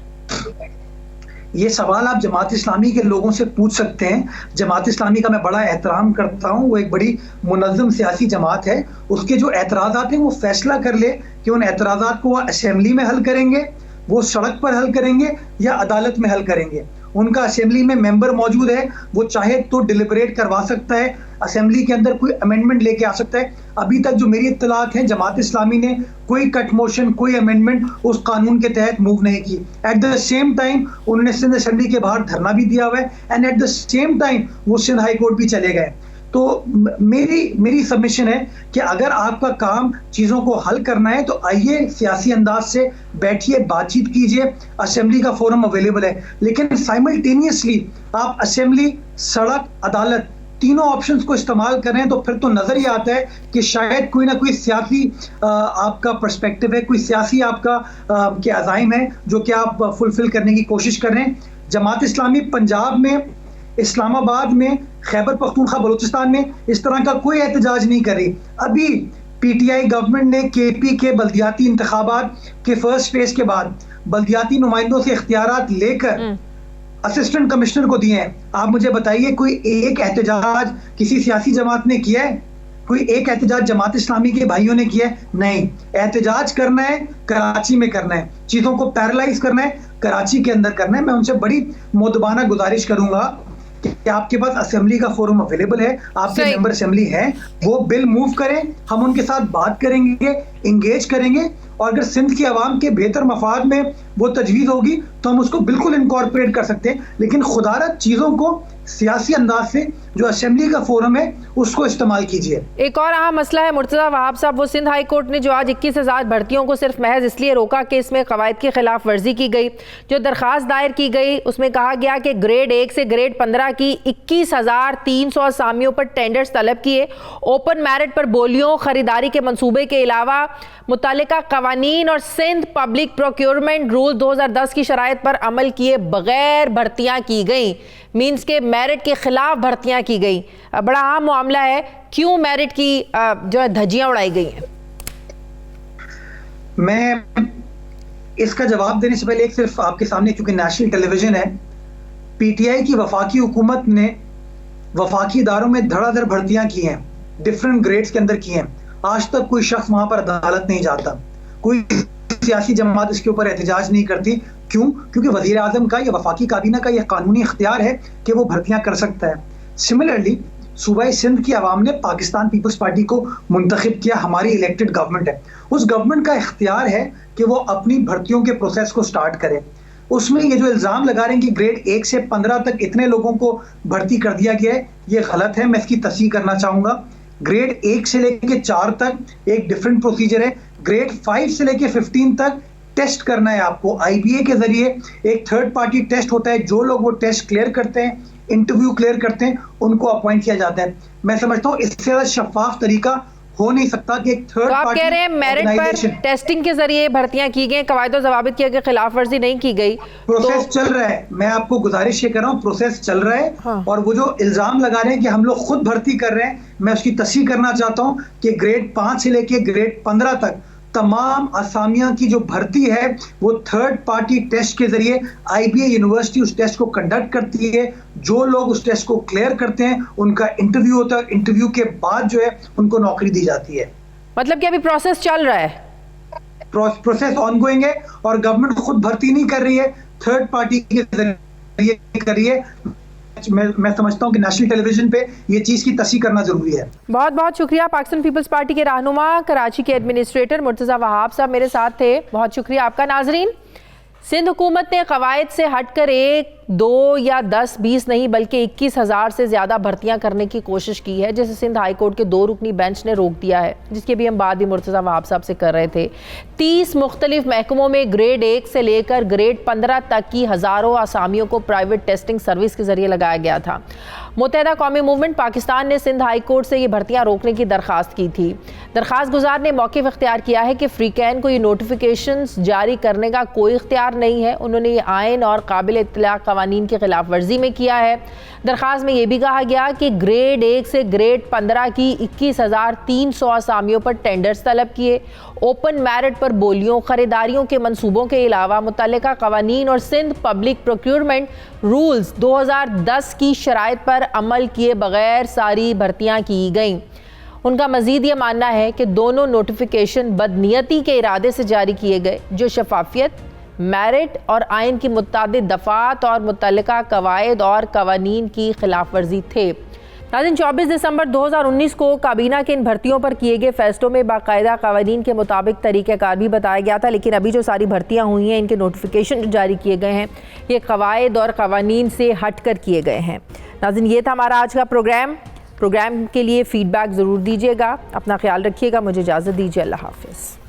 ये सवाल आप जमात इस्लामी के लोगों से पूछ सकते हैं। जमात इस्लामी का मैं बड़ा एहतराम करता हूँ, वो एक बड़ी मुनज़्ज़म सियासी जमात है। उसके जो एतराज़ात हैं वो फैसला कर ले कि उन एतराज़ात को वो असेंबली में हल करेंगे, वो सड़क पर हल करेंगे या अदालत में हल करेंगे। उनका असेंबली में मेंबर मौजूद है, वो चाहे तो डिलिबरेट करवा सकता है, असेंबली के अंदर कोई अमेंडमेंट लेके आ सकता है। अभी तक जो मेरी इत्तलात है जमात इस्लामी ने कोई कट मोशन, कोई अमेंडमेंट उस कानून के तहत मूव नहीं की। एट द सेम टाइम उन्होंने सिंध असेंबली के बाहर धरना भी दिया हुआ है and at the same time वो सिंध हाई कोर्ट भी चले गए। तो मेरी सबमिशन है कि अगर आपका काम चीज़ों को हल करना है तो आइए सियासी अंदाज से बैठिए, बातचीत कीजिए, असेंबली का फोरम अवेलेबल है। लेकिन साइमल्टेनियसली आप असेंबली, सड़क, अदालत तीनों ऑप्शंस को इस्तेमाल करें तो फिर तो नजर ही आता है कि शायद कोई ना कोई सियासी आपका पर्सपेक्टिव है, कोई सियासी आपका के अज़ाइम है जो कि आप फुलफिल करने की कोशिश कर रहे हैं। जमात इस्लामी पंजाब में, इस्लामाबाद में, खैबर पख्तूनख्वा बलूचिस्तान में इस तरह का कोई एहतजाज नहीं कर रही। अभी पीटीआई गवर्नमेंट ने केपी के बल्दियाती इंतखाबात के फर्स्ट फेज के बाद बल्दियाती नुमाइंदों से इख्तियारात लेकर असिस्टेंट कमिश्नर को दिए हैं। आप मुझे बताइए कोई एक एहतजाज किसी सियासी जमात ने किया है? कोई एक एहतजाज जमात इस्लामी के भाइयों ने किया है? नहीं। एहतजाज करना है कराची में करना है, चीज़ों को पैरालाइज करना है कराची के अंदर करना है। मैं उनसे बड़ी मोदबाना गुजारिश करूंगा कि आपके पास असेंबली का फोरम अवेलेबल है, आपके मेंबर असेंबली है, वो बिल मूव करें, हम उनके साथ बात करेंगे, इंगेज करेंगे और अगर सिंध की आवाम के बेहतर मफाद में वो तजवीज़ होगी तो हम उसको बिल्कुल इनकॉर्पोरेट कर सकते हैं। लेकिन खुदारत चीज़ों को सियासी अंदाज से जो असेंबली का फोरम है उसको इस्तेमाल कीजिए। एक और अहम मसला है मुर्तज़ा वहाब साहब, वो सिंध हाई कोर्ट ने जो आज 21,000 भर्तियों को सिर्फ महज इसलिए रोका कि इसमें कवायद की खिलाफ वर्जी की गई। जो दरख्वास्त दायर की गई उसमें कहा गया कि ग्रेड 1 से ग्रेड 15 की 21,300 असामियों पर टेंडर्स तलब किए, ओपन मेरिट पर बोलियों खरीदारी के मंसूबे के अलावा मुतालिका कवानीन और सिंध पब्लिक प्रोक्योरमेंट रूल 2010 की शराइत पर अमल किए बगैर भर्तियां की गई, मीन्स के मेरिट के खिलाफ भर्तियां की गई। बड़ा अहम मामला है, क्यों मेरिट की जो है धज्जियां उड़ाई गई हैं? मैं इसका जवाब देने से पहले एक सिर्फ आपके सामने, चूंकि नेशनल टेलीविजन है, पीटीआई की वफाकी हुकूमत ने वफाकी इदारों में धड़ाधड़ भर्तियां की हैं, डिफरेंट ग्रेड्स के अंदर की हैं। आज तक कोई शख्स वहां पर अदालत नहीं जाता, कोई सियासी जमात इसके ऊपर एहतजाज नहीं करती। क्यों? क्योंकि वजीर आजम का या वफाकी काबीना का यह कानूनी इख्तियार है कि वो भर्तियां कर सकता है। सिमिलरली सूबाई सिंध की आवाम ने पाकिस्तान पीपल्स पार्टी को मुंतखब किया, हमारी इलेक्टेड गवर्नमेंट है, उस गवर्नमेंट का इख्तियार है कि वो अपनी भर्तियों के प्रोसेस को स्टार्ट करे। उसमें ये जो इल्ज़ाम लगा रहे हैं कि ग्रेड 1 से 15 तक इतने लोगों को भर्ती कर दिया गया है, ये गलत है। मैं इसकी तस्दीक करना चाहूंगा। ग्रेड 1 से लेके 4 तक एक डिफरेंट प्रोसीजर है। ग्रेड 5 से लेके 15 तक टेस्ट करना है आपको IBA के जरिए, एक थर्ड पार्टी टेस्ट होता है। जो लोग वो टेस्ट क्लियर करते हैं, इंटरव्यू क्लियर करते हैं, उनको अपॉइंट किया जाता है। मैं समझता हूँ इससे ज्यादा शफाफ तरीका हो नहीं सकता कि एक थर्ड पार्टी। आप कह रहे हैं मेरिट पर टेस्टिंग के जरिए भर्तियां की गई, कवायद और ज़वाबित की खिलाफ वर्जी नहीं की गई। प्रोसेस चल रहा है, मैं आपको गुजारिश ये कर रहा हूँ, प्रोसेस चल रहा है। हाँ। और वो जो इल्जाम लगा रहे हैं कि हम लोग खुद भर्ती कर रहे हैं, मैं उसकी तस्दीक करना चाहता हूँ कि ग्रेड 5 से लेके ग्रेड 15 तक तमाम असामियां की जो भर्ती है वो थर्ड पार्टी टेस्ट के जरिए IBA यूनिवर्सिटी उस टेस्ट को कंडक्ट करती है। जो लोग उस टेस्ट को क्लियर करते हैं उनका इंटरव्यू होता है, इंटरव्यू के बाद जो है उनको नौकरी दी जाती है। मतलब कि अभी प्रोसेस चल रहा है, प्रोसेस ऑनगोइंग है और गवर्नमेंट खुद भर्ती नहीं कर रही है, थर्ड पार्टी के जरिए कर रही है। मैं समझता हूं कि नेशनल टेलीविजन पे ये चीज की तस्दीक करना जरूरी है। बहुत बहुत शुक्रिया। पाकिस्तान पीपल्स पार्टी के रहनुमा, कराची के एडमिनिस्ट्रेटर मुर्तज़ा वहाब साहब मेरे साथ थे, बहुत शुक्रिया आपका। नाजरीन, सिंध हुकूमत ने कवायद से हटकर 1, 2 या 10, 20 नहीं बल्कि 21,000 से ज़्यादा भर्तियां करने की कोशिश की है, जिसे सिंध हाई कोर्ट के 2 रुकनी बेंच ने रोक दिया है, जिसकी भी हम बात भी मुर्तज़ा वहाब साहब से कर रहे थे। 30 मुख्तलिफ महकमों में ग्रेड 1 से लेकर ग्रेड 15 तक की हज़ारों असामियों को प्राइवेट टेस्टिंग सर्विस के जरिए लगाया गया था। मुत्तहिदा कौमी मूवमेंट पाकिस्तान ने सिंध हाई कोर्ट से ये भर्तियां रोकने की दरख्वास्त की थी। दरख्वास्त गुजार ने मौक़िफ़ इख्तियार किया है कि फ्रीकैन को ये नोटिफिकेशंस जारी करने का कोई इख्तियार नहीं है। उन्होंने ये आइन और काबिल इत्तला कवानीन की खिलाफ वर्जी में किया है। दरख्वास्त में यह भी कहा गया कि ग्रेड 1 से ग्रेड 15 की 21,300 असामियों पर टेंडर्स तलब किए, ओपन मेरिट पर बोलियों खरीदारियों के मंसूबों के अलावा मुतल्लिका कवानीन और सिंध पब्लिक प्रोक्योरमेंट रूल्स 2010 की शराइत पर अमल किए बगैर सारी भर्तियां की गईं। उनका मजीद ये मानना है कि दोनों नोटिफिकेशन बदनीयती के इरादे से जारी किए गए, जो शफाफियत, मेरिट और आइन की मुतादिद दफ़ात और मुतल्लिका कवायद और कवानीन की खिलाफ वर्जी थे। नाज़रीन, 24 दिसंबर 2019 को काबीना के इन भर्तियों पर किए गए फैसलों में बाकायदा कवानीन के मुताबिक तरीक़ाकार भी बताया गया था, लेकिन अभी जो सारी भर्तियां हुई हैं, इनके नोटिफिकेशन जो जारी किए गए हैं, ये कवायद और कवानीन से हट कर किए गए हैं। नाज़रीन, ये था हमारा आज का प्रोग्राम के लिए फ़ीडबैक ज़रूर दीजिएगा। अपना ख्याल रखिएगा। मुझे इजाज़त दीजिए। अल्लाह हाफ़िज़।